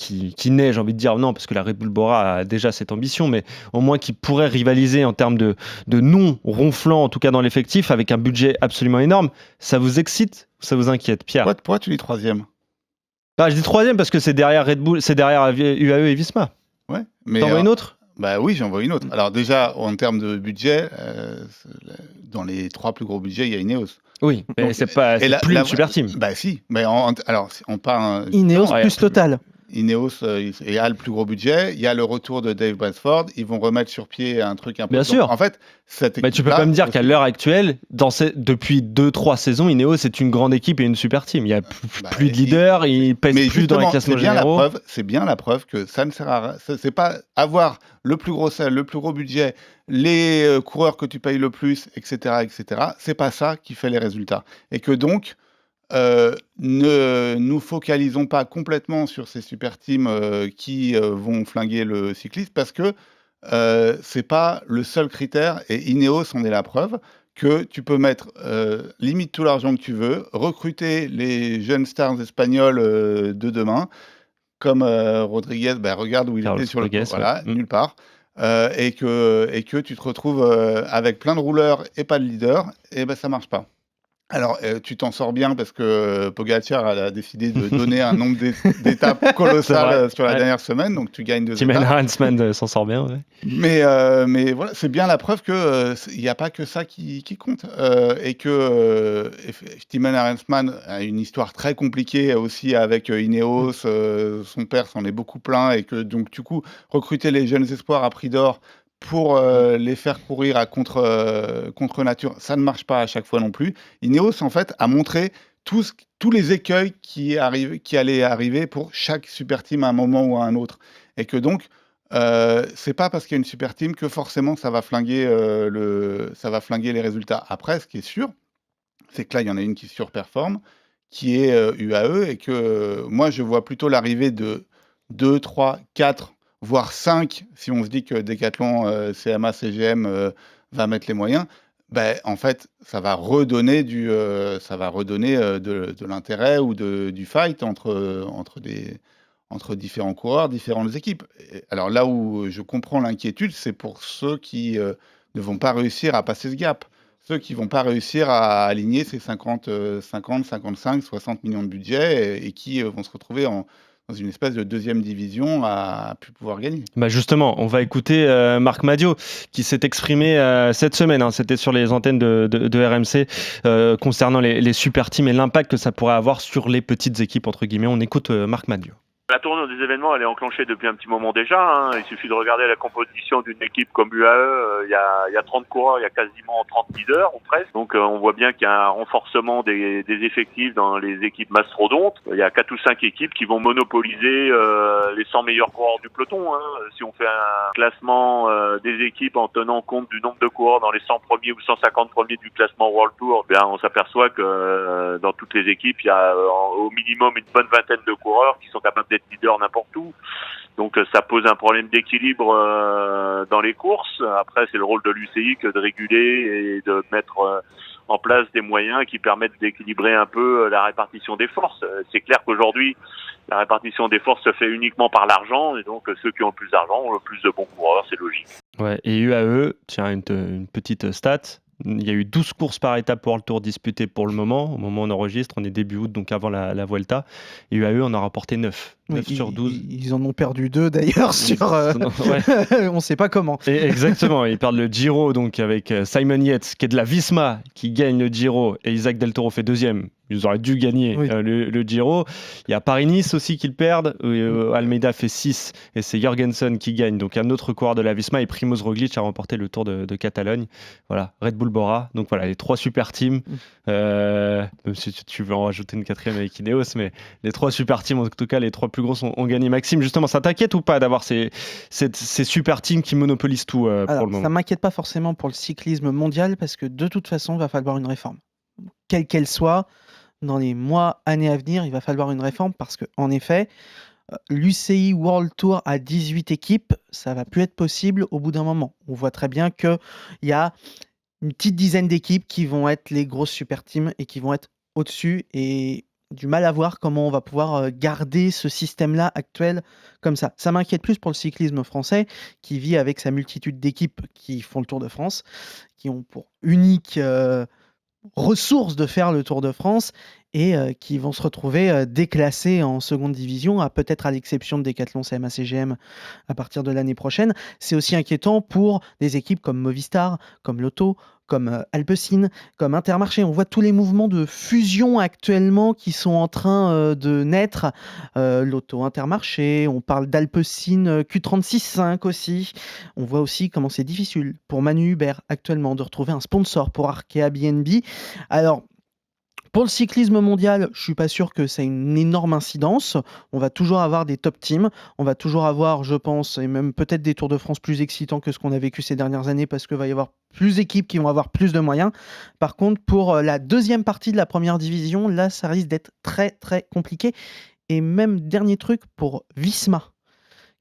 [SPEAKER 3] naît, j'ai envie de dire non, parce que la Red Bull Bora a déjà cette ambition, mais au moins qui pourrait rivaliser en termes de noms ronflants, en tout cas dans l'effectif, avec un budget absolument énorme, ça vous excite? Ça vous inquiète, Pierre?
[SPEAKER 8] Pourquoi tu dis troisième?
[SPEAKER 3] Je dis troisième parce que c'est derrière Red Bull, c'est derrière UAE et Visma.
[SPEAKER 8] Ouais, mais
[SPEAKER 3] t'en vois une autre?
[SPEAKER 8] Bah oui, j'en vois une autre. Alors déjà, en termes de budget, dans les 3 plus gros budgets, il y a Ineos.
[SPEAKER 3] Oui, mais donc, c'est plus une super team.
[SPEAKER 8] Bah si, mais alors on parle...
[SPEAKER 9] Ineos plus Total.
[SPEAKER 8] Ineos a le plus gros budget, il y a le retour de Dave Bransford, ils vont remettre sur pied un truc un peu...
[SPEAKER 3] Bien sûr.
[SPEAKER 8] En fait,
[SPEAKER 3] mais tu peux pas me dire qu'à l'heure actuelle, depuis 2-3 saisons, Ineos est une grande équipe et une super team. Il y a plus de leaders, ils pèsent plus dans les classements généraux.
[SPEAKER 8] C'est bien la preuve que ça ne sert à rien. C'est pas avoir le plus gros sel, le plus gros budget, les coureurs que tu payes le plus, etc., etc. C'est pas ça qui fait les résultats. Et que donc... ne nous focalisons pas complètement sur ces super teams qui vont flinguer le cycliste, parce que c'est pas le seul critère, et Ineos en est la preuve, que tu peux mettre limite tout l'argent que tu veux, recruter les jeunes stars espagnols de demain, comme Rodriguez, regarde où il était sur
[SPEAKER 3] Rodriguez,
[SPEAKER 8] voilà, nulle part, et que tu te retrouves avec plein de rouleurs et pas de leader, et ça marche pas. Alors, tu t'en sors bien parce que Pogacar a décidé de donner un nombre d'étapes colossal sur la dernière semaine, donc tu gagnes 2 étapes.
[SPEAKER 3] Tim Hansman s'en sort bien, ouais.
[SPEAKER 8] Mais voilà, c'est bien la preuve que il n'y a pas que ça qui compte, et que Tim Hansman a une histoire très compliquée aussi avec Ineos, son père s'en est beaucoup plaint, et que donc du coup, recruter les jeunes espoirs à prix d'or pour les faire courir à contre nature, ça ne marche pas à chaque fois non plus. Ineos, en fait, a montré tous les écueils qui allaient arriver pour chaque super team à un moment ou à un autre. Et que donc, c'est pas parce qu'il y a une super team que forcément ça va flinguer les résultats. Après, ce qui est sûr, c'est que là, il y en a une qui surperforme, qui est UAE, et que moi, je vois plutôt l'arrivée de 2, 3, 4 voire 5, si on se dit que Decathlon, CMA, CGM va mettre les moyens, en fait, ça va redonner de l'intérêt ou du fight entre différents coureurs, différentes équipes. Alors là où je comprends l'inquiétude, c'est pour ceux qui ne vont pas réussir à passer ce gap. Ceux qui ne vont pas réussir à aligner ces 50, 55, 60 millions de budget, et qui vont se retrouver dans une espèce de deuxième division à plus pouvoir gagner.
[SPEAKER 3] Justement, on va écouter Marc Madiot qui s'est exprimé cette semaine, hein, c'était sur les antennes de RMC, concernant les super teams et l'impact que ça pourrait avoir sur les petites équipes, entre guillemets. On écoute Marc Madiot.
[SPEAKER 2] La tournure des événements, elle est enclenchée depuis un petit moment déjà, hein. Il suffit de regarder la composition d'une équipe comme UAE. Il y a 30 coureurs, il y a quasiment 30 leaders ou presque. Donc on voit bien qu'il y a un renforcement des effectifs dans les équipes mastodontes. Il y a 4 ou 5 équipes qui vont monopoliser les 100 meilleurs coureurs du peloton, hein. Si on fait un classement des équipes en tenant compte du nombre de coureurs dans les 100 premiers ou 150 premiers du classement World Tour, on s'aperçoit que dans toutes les équipes, il y a au minimum une bonne vingtaine de coureurs qui sont capables d'être leader n'importe où. Donc ça pose un problème d'équilibre dans les courses. Après, c'est le rôle de l'UCI que de réguler et de mettre en place des moyens qui permettent d'équilibrer un peu la répartition des forces. C'est clair qu'aujourd'hui, la répartition des forces se fait uniquement par l'argent, et donc ceux qui ont le plus d'argent ont le plus de bons coureurs, c'est logique.
[SPEAKER 3] Ouais, et UAE, tiens, une petite stat. Il y a eu 12 courses par étape pour le Tour disputées pour le moment. Au moment où on enregistre, on est début août, donc avant la Vuelta. Et UAE en a remporté 9. 9 sur 12.
[SPEAKER 9] Ils en ont perdu 2 d'ailleurs sur.
[SPEAKER 3] Ouais.
[SPEAKER 9] On ne sait pas comment.
[SPEAKER 3] Et exactement, ils perdent le Giro donc avec Simon Yates, qui est de la Visma, qui gagne le Giro, et Isaac Del Toro fait deuxième. Ils auraient dû gagner le Giro. Il y a Paris-Nice aussi qu'ils perdent. Almeida fait 6 et c'est Jorgensen qui gagne. Donc un autre coureur de la Visma et Primoz Roglic a remporté le Tour de Catalogne. Voilà, Red Bull Bora. Donc voilà, les 3 super teams. Même si tu veux en rajouter une 4e avec Ineos, mais les 3 super teams, en tout cas les 3 plus grosses ont gagné. Maxime, justement, ça t'inquiète ou pas d'avoir ces super teams qui monopolisent tout pour le moment?
[SPEAKER 9] Ça m'inquiète pas forcément pour le cyclisme mondial parce que de toute façon, il va falloir une réforme. Quelle qu'elle soit, dans les mois, années à venir, il va falloir une réforme parce qu'en effet, l'UCI World Tour à 18 équipes, ça va plus être possible au bout d'un moment. On voit très bien qu'il y a une petite dizaine d'équipes qui vont être les grosses super teams et qui vont être au-dessus et du mal à voir comment on va pouvoir garder ce système-là actuel comme ça. Ça m'inquiète plus pour le cyclisme français qui vit avec sa multitude d'équipes qui font le Tour de France, qui ont pour unique ressource de faire le Tour de France et qui vont se retrouver déclassés en seconde division, peut-être à l'exception de Decathlon, CMA, CGM à partir de l'année prochaine. C'est aussi inquiétant pour des équipes comme Movistar, comme Lotto, comme Alpecin, comme Intermarché. On voit tous les mouvements de fusion actuellement qui sont en train de naître. Lotto, Intermarché, on parle d'Alpecin Q36.5 aussi. On voit aussi comment c'est difficile pour Manu Hubert actuellement de retrouver un sponsor pour Arkea BNB. Alors, pour le cyclisme mondial, je suis pas sûr que ça ait une énorme incidence. On va toujours avoir des top teams. On va toujours avoir, je pense, et même peut-être des Tours de France plus excitants que ce qu'on a vécu ces dernières années parce qu'il va y avoir plus d'équipes qui vont avoir plus de moyens. Par contre, pour la deuxième partie de la première division, là, ça risque d'être très, très compliqué. Et même dernier truc pour Visma,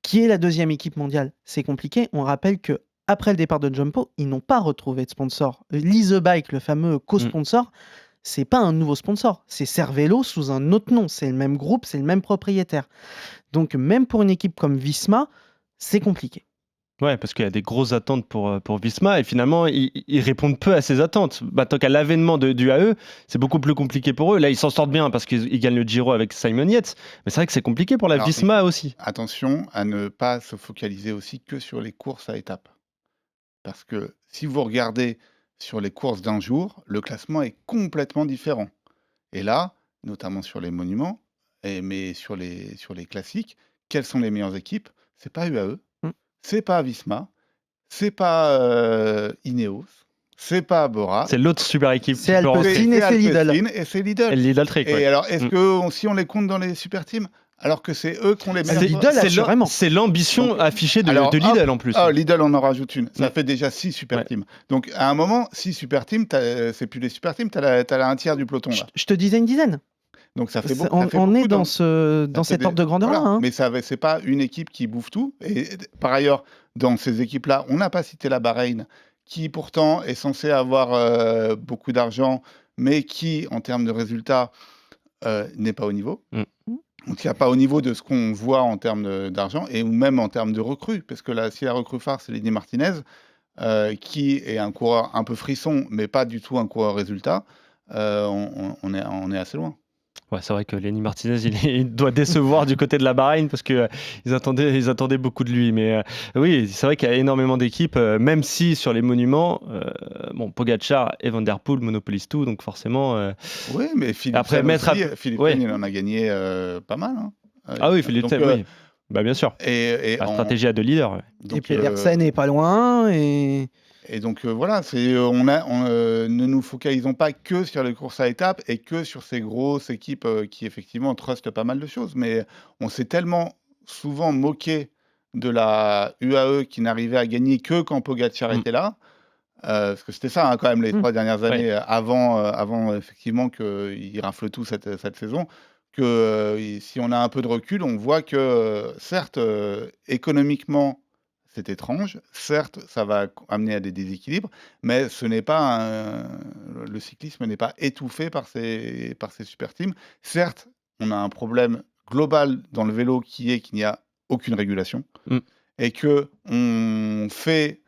[SPEAKER 9] qui est la deuxième équipe mondiale, c'est compliqué. On rappelle que après le départ de Jumbo, ils n'ont pas retrouvé de sponsor. Lease a Bike, le fameux co-sponsor, c'est pas un nouveau sponsor, c'est Cervélo sous un autre nom, c'est le même groupe, c'est le même propriétaire. Donc même pour une équipe comme Visma, c'est compliqué.
[SPEAKER 3] Ouais, parce qu'il y a des grosses attentes pour Visma et finalement, ils répondent peu à ces attentes. Tant qu'à l'avènement du AE, c'est beaucoup plus compliqué pour eux. Là, ils s'en sortent bien parce qu'ils gagnent le Giro avec Simon Yates, mais c'est vrai que c'est compliqué pour la Visma aussi.
[SPEAKER 8] Attention à ne pas se focaliser aussi que sur les courses à étapes. Parce que si vous regardez sur les courses d'un jour, le classement est complètement différent. Et là, notamment sur les monuments, mais sur les classiques, quelles sont les meilleures équipes? C'est pas UAE, c'est pas Visma, c'est pas Ineos, c'est pas Bora.
[SPEAKER 3] C'est l'autre super équipe.
[SPEAKER 9] C'est Alpecin et c'est Lidl.
[SPEAKER 8] Et c'est Lidl.
[SPEAKER 3] Et Lidl Trek.
[SPEAKER 8] Et alors, est-ce que si on les compte dans les super teams, alors que c'est eux qui ont les meilleurs...
[SPEAKER 3] C'est l'ambition affichée de Lidl en plus.
[SPEAKER 8] Lidl en rajoute une. Ça fait déjà 6 super teams. Donc à un moment, 6 super teams, c'est plus des super teams, t'as un tiers du peloton. Là.
[SPEAKER 9] Je te disais une dizaine.
[SPEAKER 8] Donc ça fait beaucoup.
[SPEAKER 9] On est dans cet ordre de grandeur-là.
[SPEAKER 8] Voilà. Mais c'est pas une équipe qui bouffe tout. Et par ailleurs, dans ces équipes-là, on n'a pas cité la Bahreïn, qui pourtant est censée avoir beaucoup d'argent, mais qui, en termes de résultats, n'est pas au niveau. Donc, il n'y a pas au niveau de ce qu'on voit en termes d'argent et même en termes de recrues. Parce que là, si la recrue phare, c'est Lenny Martinez, qui est un coureur un peu frisson, mais pas du tout un coureur résultat, on est assez loin.
[SPEAKER 3] Ouais, c'est vrai que Lenny Martinez, il doit décevoir du côté de la Bahreïn parce qu'ils attendaient beaucoup de lui. Mais oui, c'est vrai qu'il y a énormément d'équipes, même si sur les monuments, Pogacar et Van Der Poel monopolisent tout, donc forcément...
[SPEAKER 8] Oui, mais Philippe il en a gagné pas mal.
[SPEAKER 3] Ah oui, Philippe oui. Bah, bien sûr. La stratégie à 2 leaders. Ouais.
[SPEAKER 9] Donc, et Pedersen n'est pas loin.
[SPEAKER 8] Et donc voilà, ne nous focalisons pas que sur les courses à étapes et que sur ces grosses équipes qui effectivement trustent pas mal de choses. Mais on s'est tellement souvent moqué de la UAE qui n'arrivait à gagner que quand Pogacar était là. Parce que c'était ça quand même les 3 dernières années avant effectivement qu'il rafle tout cette saison. que si on a un peu de recul, on voit que certes, économiquement, c'est étrange. Certes, ça va amener à des déséquilibres, mais le cyclisme n'est pas étouffé par ces super teams. Certes, on a un problème global dans le vélo qui est qu'il n'y a aucune régulation et que on fait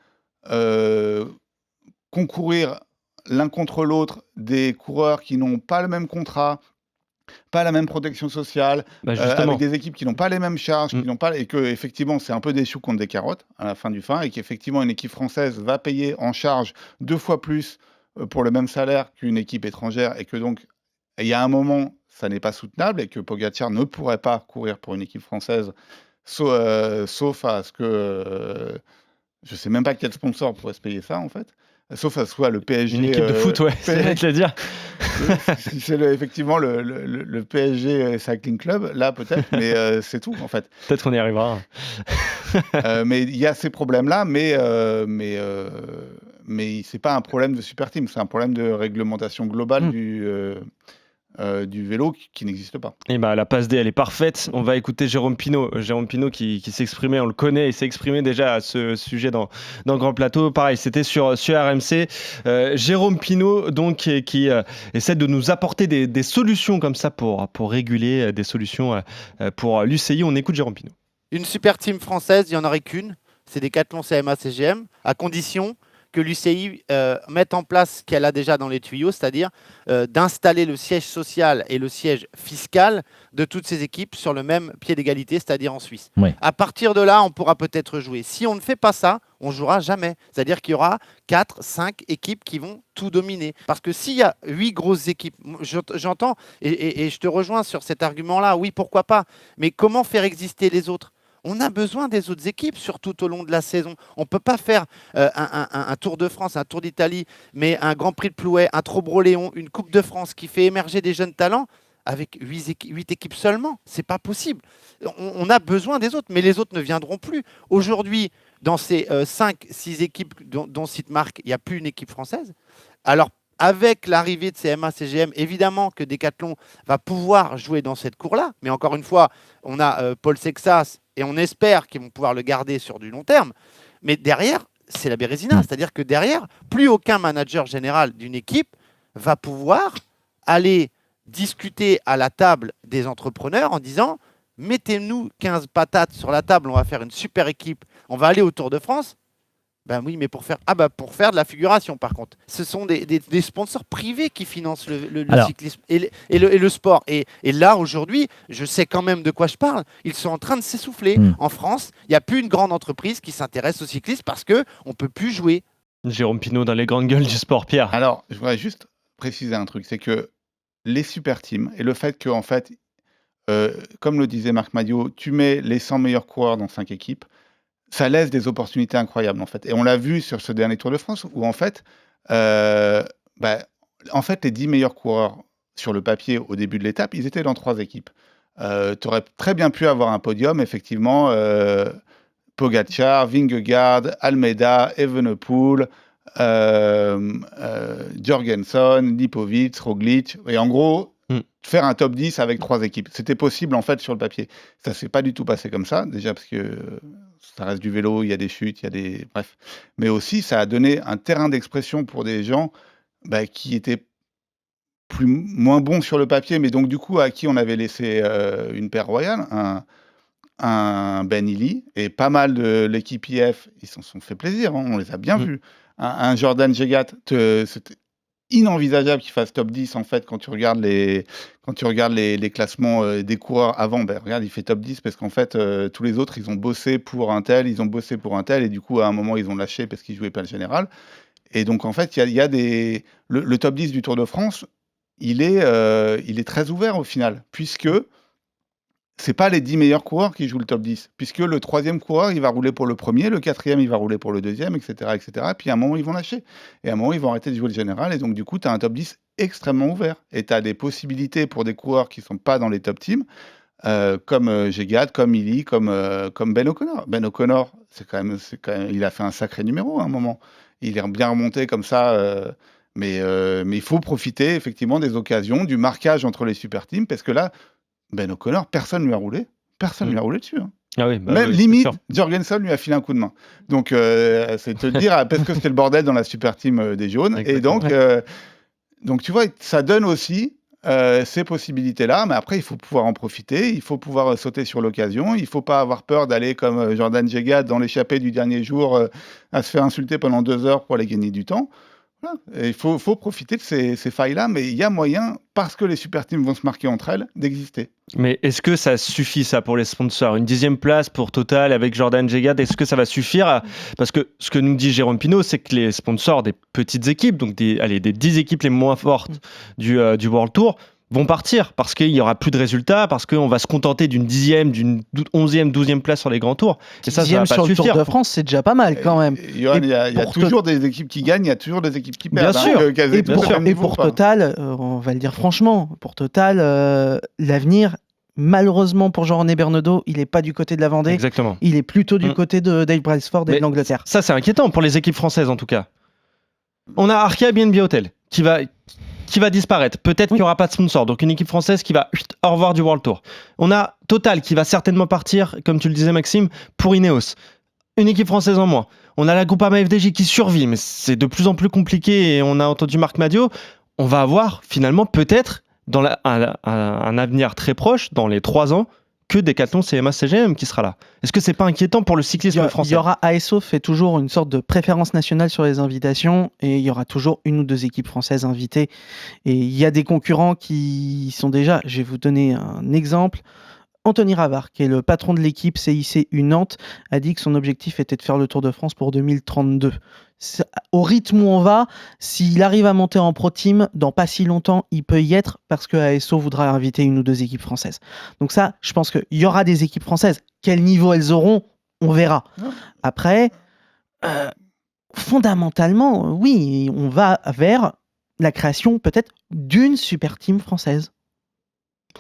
[SPEAKER 8] concourir l'un contre l'autre des coureurs qui n'ont pas le même contrat, pas la même protection sociale, avec des équipes qui n'ont pas les mêmes charges, et que effectivement c'est un peu des choux contre des carottes à la fin du fin, et qu'effectivement une équipe française va payer en charge 2 fois plus pour le même salaire qu'une équipe étrangère, et que donc il y a un moment ça n'est pas soutenable et que Pogacar ne pourrait pas courir pour une équipe française, sauf à ce que je sais même pas quel sponsor pourrait se payer ça en fait. Sauf à soit le PSG.
[SPEAKER 3] Une équipe de foot, ouais, c'est vrai de le dire.
[SPEAKER 8] Si c'est effectivement le PSG Cycling Club, là peut-être, mais c'est tout en fait.
[SPEAKER 3] Peut-être qu'on y arrivera.
[SPEAKER 8] Mais il y a ces problèmes-là, mais c'est pas un problème de super team, c'est un problème de réglementation globale du vélo qui n'existe pas.
[SPEAKER 3] Et la passe D, elle est parfaite. On va écouter Jérôme Pinault. Jérôme Pinault qui s'exprimait, on le connaît, il s'est exprimé déjà à ce sujet dans Grand Plateau. Pareil, c'était sur RMC. Jérôme Pinault, donc, qui essaie de nous apporter des solutions comme ça pour réguler, des solutions pour l'UCI. On écoute Jérôme Pinault.
[SPEAKER 10] Une super team française, il n'y en aurait qu'une. C'est Decathlon CMA CGM, à condition que l'UCI mette en place ce qu'elle a déjà dans les tuyaux, c'est-à-dire d'installer le siège social et le siège fiscal de toutes ces équipes sur le même pied d'égalité, c'est-à-dire en Suisse.
[SPEAKER 11] Oui.
[SPEAKER 10] À partir de là, on pourra peut-être jouer. Si on ne fait pas ça, on ne jouera jamais. C'est-à-dire qu'il y aura 4, 5 équipes qui vont tout dominer. Parce que s'il y a 8 grosses équipes, j'entends, et je te rejoins sur cet argument-là, oui, pourquoi pas, mais comment faire exister les autres ? On a besoin des autres équipes, surtout au long de la saison. On ne peut pas faire un Tour de France, un Tour d'Italie, mais un Grand Prix de Plouay, un Trobro-Léon, une Coupe de France qui fait émerger des jeunes talents avec 8 équipes seulement. Ce n'est pas possible. On a besoin des autres, mais les autres ne viendront plus. Aujourd'hui, dans ces 5-6 équipes dont cite Marc, il n'y a plus une équipe française. Alors, avec l'arrivée de CMA CGM, évidemment que Decathlon va pouvoir jouer dans cette cour-là. Mais encore une fois, on a Paul Sexas et on espère qu'ils vont pouvoir le garder sur du long terme. Mais derrière, c'est la Bérésina. C'est-à-dire que derrière, plus aucun manager général d'une équipe va pouvoir aller discuter à la table des entrepreneurs en disant « Mettez-nous 15 patates sur la table, on va faire une super équipe, on va aller au Tour de France ». Ben oui, mais pour faire de la figuration, par contre. Ce sont des sponsors privés qui financent le cyclisme et le sport. Et là, aujourd'hui, je sais quand même de quoi je parle. Ils sont en train de s'essouffler. En France, il n'y a plus une grande entreprise qui s'intéresse au cyclisme parce qu'on ne peut plus jouer.
[SPEAKER 3] Jérôme Pinault dans les grandes gueules du sport. Pierre.
[SPEAKER 8] Alors, je voudrais juste préciser un truc. C'est que les super teams et le fait que, en fait, comme le disait Marc Madiot, tu mets les 100 meilleurs coureurs dans 5 équipes, ça laisse des opportunités incroyables en fait. Et on l'a vu sur ce dernier Tour de France où en fait, les 10 meilleurs coureurs sur le papier au début de l'étape, ils étaient dans 3 équipes. Tu aurais très bien pu avoir un podium, effectivement, Pogacar, Vingegaard, Almeida, Evenepoel, Jorgensen, Lipovic, Roglic, et en gros, faire un top 10 avec 3 équipes. C'était possible en fait sur le papier. Ça s'est pas du tout passé comme ça, déjà parce que ça reste du vélo, il y a des chutes, il y a des... Bref. Mais aussi, ça a donné un terrain d'expression pour des gens qui étaient moins bons sur le papier, mais donc du coup, à qui on avait laissé une paire royale, un Ben Illy, et pas mal de l'équipe IF, ils s'en sont fait plaisir, hein, on les a bien vus. Un Jordan Jegat, c'était inenvisageable qu'il fasse top 10 en fait quand tu regardes les classements des coureurs avant. Regarde, il fait top 10 parce qu'en fait tous les autres ils ont bossé pour un tel, et du coup à un moment ils ont lâché parce qu'ils jouaient pas le général. Et donc en fait il y a des le top 10 du Tour de France, il est très ouvert au final, puisque c'est pas les 10 meilleurs coureurs qui jouent le top 10, puisque le 3e coureur, il va rouler pour le premier, le 4e, il va rouler pour le 2e, etc., etc. Puis à un moment, ils vont lâcher. Et à un moment, ils vont arrêter de jouer le général. Et donc, du coup, tu as un top 10 extrêmement ouvert. Et tu as des possibilités pour des coureurs qui ne sont pas dans les top teams, comme Jegat, comme Illy, comme Ben O'Connor. Ben O'Connor, c'est quand même, il a fait un sacré numéro à un moment. Il est bien remonté comme ça. Mais il faut profiter effectivement des occasions, du marquage entre les super teams, parce que là, Ben O'Connor, personne lui a roulé. Personne lui a roulé dessus. Hein.
[SPEAKER 3] Ah oui, bah
[SPEAKER 8] Même
[SPEAKER 3] oui,
[SPEAKER 8] limite,
[SPEAKER 3] c'est sûr.
[SPEAKER 8] Jorgensen lui a filé un coup de main. Donc, c'est te dire, parce que c'était le bordel dans la super team des jaunes.
[SPEAKER 3] Exactement.
[SPEAKER 8] Et donc, tu vois, ça donne aussi ces possibilités-là. Mais après, il faut pouvoir en profiter. Il faut pouvoir sauter sur l'occasion. Il ne faut pas avoir peur d'aller comme Jordan Jegad dans l'échappée du dernier jour à se faire insulter pendant 2 heures pour aller gagner du temps. Voilà. Et il faut profiter de ces failles-là, mais il y a moyen, parce que les super teams vont se marquer entre elles, d'exister.
[SPEAKER 3] Mais est-ce que ça suffit, ça, pour les sponsors? Une 10e place pour Total avec Jordan Jegad, est-ce que ça va suffire Parce que ce que nous dit Jérôme Pinault, c'est que les sponsors des petites équipes, donc des 10 équipes les moins fortes du World Tour, vont partir parce qu'il n'y aura plus de résultats, parce qu'on va se contenter d'une 10e, d'une 11e, 12e place sur les grands tours. Et ça va pas
[SPEAKER 9] sur le
[SPEAKER 3] suffire.
[SPEAKER 9] Tour de France, c'est déjà pas mal quand même.
[SPEAKER 8] Johan, il y a toujours des équipes qui gagnent, il y a toujours des équipes qui perdent.
[SPEAKER 3] Bien sûr.
[SPEAKER 9] Et pour Total, on va le dire franchement, pour Total, l'avenir, malheureusement pour Jean-René Bernaudot, il n'est pas du côté de la Vendée.
[SPEAKER 3] Exactement.
[SPEAKER 9] Il est plutôt du côté de Dave Brailsford et de l'Angleterre.
[SPEAKER 3] Ça, c'est inquiétant pour les équipes françaises en tout cas. On a Arkea BNB Hotel qui va disparaître. Peut-être qu'il n'y aura pas de sponsor. Donc une équipe française qui va au revoir du World Tour. On a Total qui va certainement partir, comme tu le disais Maxime, pour Ineos. Une équipe française en moins. On a la Groupama FDJ qui survit, mais c'est de plus en plus compliqué et on a entendu Marc Madiot. On va avoir finalement peut-être dans un avenir très proche, dans les 3 ans, que Decathlon CMA CGM qui sera là. Est-ce que c'est pas inquiétant pour le cyclisme français?
[SPEAKER 9] Il y aura ASO fait toujours une sorte de préférence nationale sur les invitations et il y aura toujours 1 ou 2 équipes françaises invitées. Et il y a des concurrents qui sont déjà, je vais vous donner un exemple. Anthony Ravard, qui est le patron de l'équipe CIC-U Nantes, a dit que son objectif était de faire le Tour de France pour 2032. Au rythme où on va, s'il arrive à monter en pro team, dans pas si longtemps, il peut y être parce que ASO voudra inviter 1 ou 2 équipes françaises. Donc ça, je pense qu'il y aura des équipes françaises. Quel niveau elles auront, on verra. Après, fondamentalement, oui, on va vers la création peut-être d'une super team française.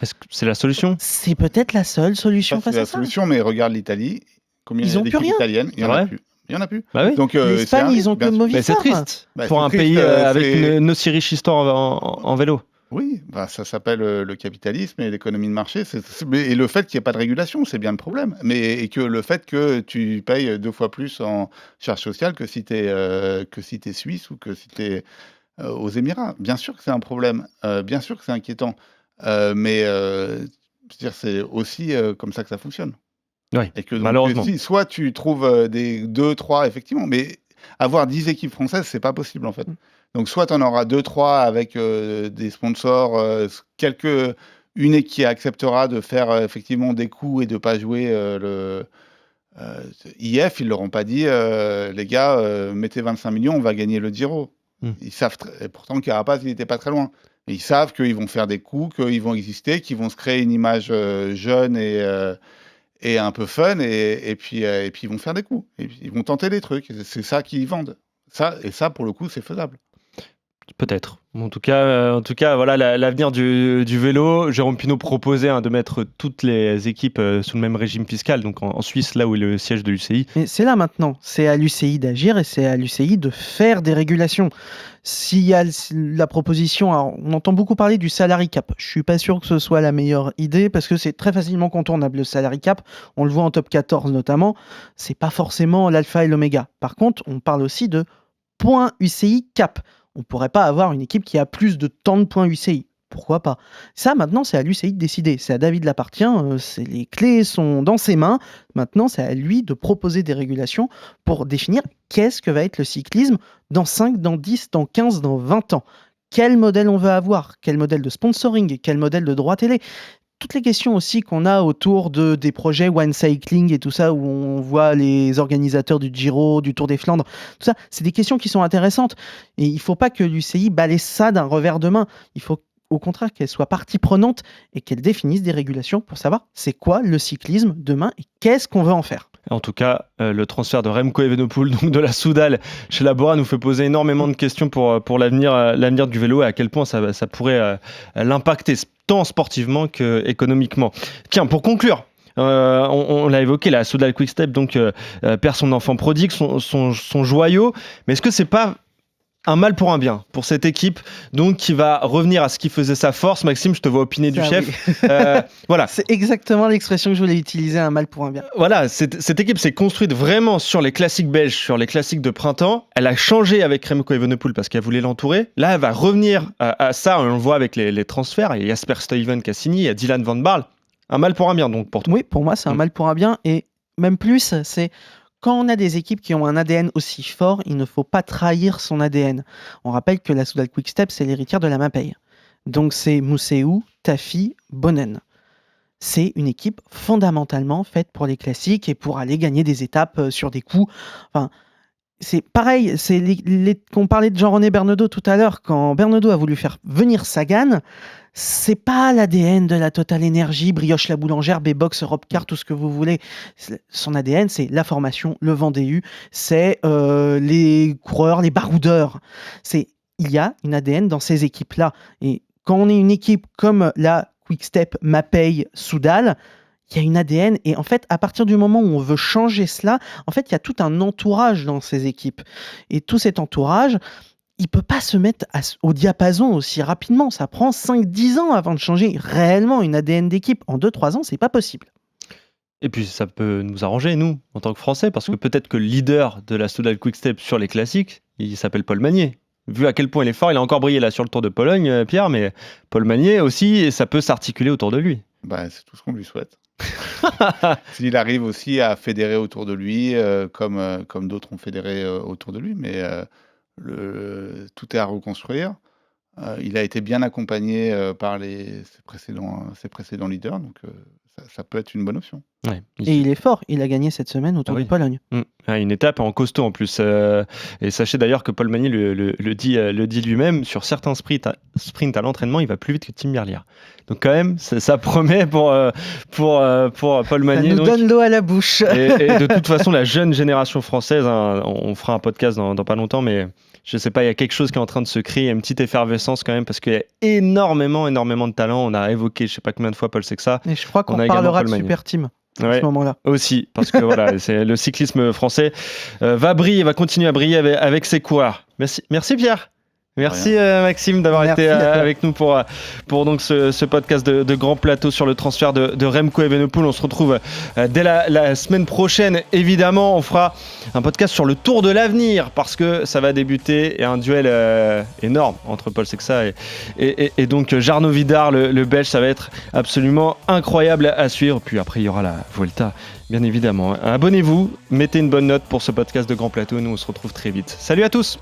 [SPEAKER 3] Est-ce que c'est la solution?
[SPEAKER 9] C'est peut-être la seule solution face à ça.
[SPEAKER 8] C'est la solution, mais regarde l'Italie. Combien
[SPEAKER 9] Ils
[SPEAKER 8] il y a
[SPEAKER 9] ont plus
[SPEAKER 8] d'équipes
[SPEAKER 9] rien.
[SPEAKER 8] italiennes? Il y en a plus. Il y en a plus.
[SPEAKER 3] Bah oui.
[SPEAKER 8] Donc,
[SPEAKER 9] l'Espagne, ils ont que Movistar.
[SPEAKER 3] Mais c'est triste
[SPEAKER 8] Bah,
[SPEAKER 3] pour
[SPEAKER 8] c'est
[SPEAKER 3] un
[SPEAKER 8] triste,
[SPEAKER 3] pays avec
[SPEAKER 8] c'est-
[SPEAKER 3] une aussi riche histoire en vélo.
[SPEAKER 8] Oui, bah, ça s'appelle le capitalisme et l'économie de marché. Et le fait qu'il n'y ait pas de régulation, c'est bien le problème. Et que le fait que tu payes 2 fois plus en charges sociales que si tu es suisse ou que si tu es aux Émirats. Bien sûr que c'est un problème. Bien sûr que c'est inquiétant. Mais je veux dire, c'est aussi comme ça que ça fonctionne.
[SPEAKER 3] Oui,
[SPEAKER 8] Et que donc,
[SPEAKER 3] malheureusement.
[SPEAKER 8] soit tu trouves des 2, 3, effectivement, mais avoir 10 équipes françaises, c'est pas possible en fait. Donc soit tu en auras 2, 3 avec des sponsors, une qui acceptera de faire effectivement des coups et de pas jouer IF, ils leur ont pas dit les gars, mettez 25 millions, on va gagner le Giro. Ils savent, et pourtant Carapaz, il n'était pas très loin. Mais ils savent qu'ils vont faire des coups, qu'ils vont exister, qu'ils vont se créer une image jeune et un peu fun, et puis ils vont faire des coups. Et puis, ils vont tenter des trucs. C'est ça qu'ils vendent. Ça, pour le coup, c'est faisable.
[SPEAKER 3] Peut-être. En tout cas, voilà l'avenir du vélo. Jérôme Pinault proposait de mettre toutes les équipes sous le même régime fiscal, donc en Suisse, là où est le siège de l'UCI.
[SPEAKER 9] Mais c'est là maintenant. C'est à l'UCI d'agir et c'est à l'UCI de faire des régulations. S'il y a la proposition, alors, on entend beaucoup parler du salary cap. Je suis pas sûr que ce soit la meilleure idée parce que c'est très facilement contournable le salary cap. On le voit en top 14 notamment. C'est pas forcément l'alpha et l'oméga. Par contre, on parle aussi de points UCI cap. On ne pourrait pas avoir une équipe qui a plus de tant de points UCI. Pourquoi pas? Ça, maintenant, c'est à l'UCI de décider. C'est à David Lappartient. Les clés sont dans ses mains. Maintenant, c'est à lui de proposer des régulations pour définir qu'est-ce que va être le cyclisme dans 5, dans 10, dans 15, dans 20 ans. Quel modèle on veut avoir? Quel modèle de sponsoring? Quel modèle de droit télé? Toutes les questions aussi qu'on a autour des projets One Cycling et tout ça, où on voit les organisateurs du Giro, du Tour des Flandres, tout ça, c'est des questions qui sont intéressantes. Et il ne faut pas que l'UCI balaye ça d'un revers de main. Il faut au contraire qu'elle soit partie prenante et qu'elle définisse des régulations pour savoir c'est quoi le cyclisme demain et qu'est-ce qu'on veut en faire.
[SPEAKER 3] En tout cas, le transfert de Remco Evenepoel, donc de la Soudal chez la Bora, nous fait poser énormément de questions pour l'avenir du vélo et à quel point ça pourrait l'impacter tant sportivement qu'économiquement. Tiens, pour conclure, on l'a évoqué, la Soudal Quick-Step donc, perd son enfant prodigue, son joyau, mais est-ce que c'est pas un mal pour un bien pour cette équipe, donc qui va revenir à ce qui faisait sa force. Maxime, je te vois opiner du chef. Voilà.
[SPEAKER 9] C'est exactement l'expression que je voulais utiliser, un mal pour un bien.
[SPEAKER 3] Voilà, cette équipe s'est construite vraiment sur les classiques belges, sur les classiques de printemps. Elle a changé avec Remco Evenepoel parce qu'elle voulait l'entourer. Là, elle va revenir à ça. On le voit avec les transferts. Il y a Jasper Stuyven qui a signé, il y a Dylan Van Baarle. Un mal pour un bien, donc, pour toi.
[SPEAKER 9] Oui, pour moi, c'est un mal pour un bien. Et même plus, c'est quand on a des équipes qui ont un ADN aussi fort, il ne faut pas trahir son ADN. On rappelle que la Soudal Quick-Step, c'est l'héritière de la Mapei. Donc, c'est Mousseou, Tafi, Bonnen. C'est une équipe fondamentalement faite pour les classiques et pour aller gagner des étapes sur des coups. Enfin, c'est pareil, qu'on parlait de Jean-René Bernaudot tout à l'heure, quand Bernaudot a voulu faire venir Sagan, c'est pas l'ADN de la Total Energy, Brioche la Boulangère, B-Box, Europcar, tout ce que vous voulez. Son ADN, c'est la formation, le Vendée-U, c'est les coureurs, les baroudeurs. Il y a une ADN dans ces équipes-là. Et quand on est une équipe comme la Quick-Step, Mapei, Soudal, il y a une ADN. Et en fait, à partir du moment où on veut changer cela, en fait, il y a tout un entourage dans ces équipes. Et tout cet entourage, il ne peut pas se mettre au diapason aussi rapidement. Ça prend 5-10 ans avant de changer réellement une ADN d'équipe. En 2-3 ans, c'est pas possible.
[SPEAKER 3] Et puis, ça peut nous arranger, nous, en tant que Français, parce que peut-être que le leader de la Soudal Quick-Step sur les classiques, il s'appelle Paul Magnier. Vu à quel point il est fort, il a encore brillé là sur le Tour de Pologne, Pierre, mais Paul Magnier aussi, ça peut s'articuler autour de lui.
[SPEAKER 8] C'est tout ce qu'on lui souhaite. S'il arrive aussi à fédérer autour de lui, comme d'autres ont fédéré autour de lui, mais tout est à reconstruire. Il a été bien accompagné par ses précédents leaders, donc ça peut être une bonne option.
[SPEAKER 3] Ouais,
[SPEAKER 9] et il est fort, il a gagné cette semaine au Tour de Pologne.
[SPEAKER 3] Une étape en costaud en plus. Et sachez d'ailleurs que Paul Magnier le dit lui-même, sur certains sprints à l'entraînement, il va plus vite que Tim Merlier. Donc quand même, ça promet pour Paul Magnier.
[SPEAKER 9] Ça nous donne l'eau à la bouche.
[SPEAKER 3] Et de toute façon, la jeune génération française, on fera un podcast dans pas longtemps, mais je sais pas, il y a quelque chose qui est en train de se créer, une petite effervescence quand même, parce qu'il y a énormément de talent. On a évoqué, je sais pas combien de fois, Paul Sexa.
[SPEAKER 9] Et je crois qu'on parlera de Super Team. À ce moment-là.
[SPEAKER 3] Aussi, parce que voilà, c'est le cyclisme français va continuer à briller avec ses coureurs. Merci Pierre. Merci Maxime d'avoir été avec nous pour donc ce podcast de Grand Plateau sur le transfert de Remco Evenepoel. On se retrouve dès la semaine prochaine. Évidemment, on fera un podcast sur le Tour de l'avenir parce que ça va débuter et un duel énorme entre Paul Sexa et donc Jarno Vidar, le Belge. Ça va être absolument incroyable à suivre. Puis après, il y aura la Vuelta, bien évidemment. Abonnez-vous, mettez une bonne note pour ce podcast de Grand Plateau. Nous, on se retrouve très vite. Salut à tous!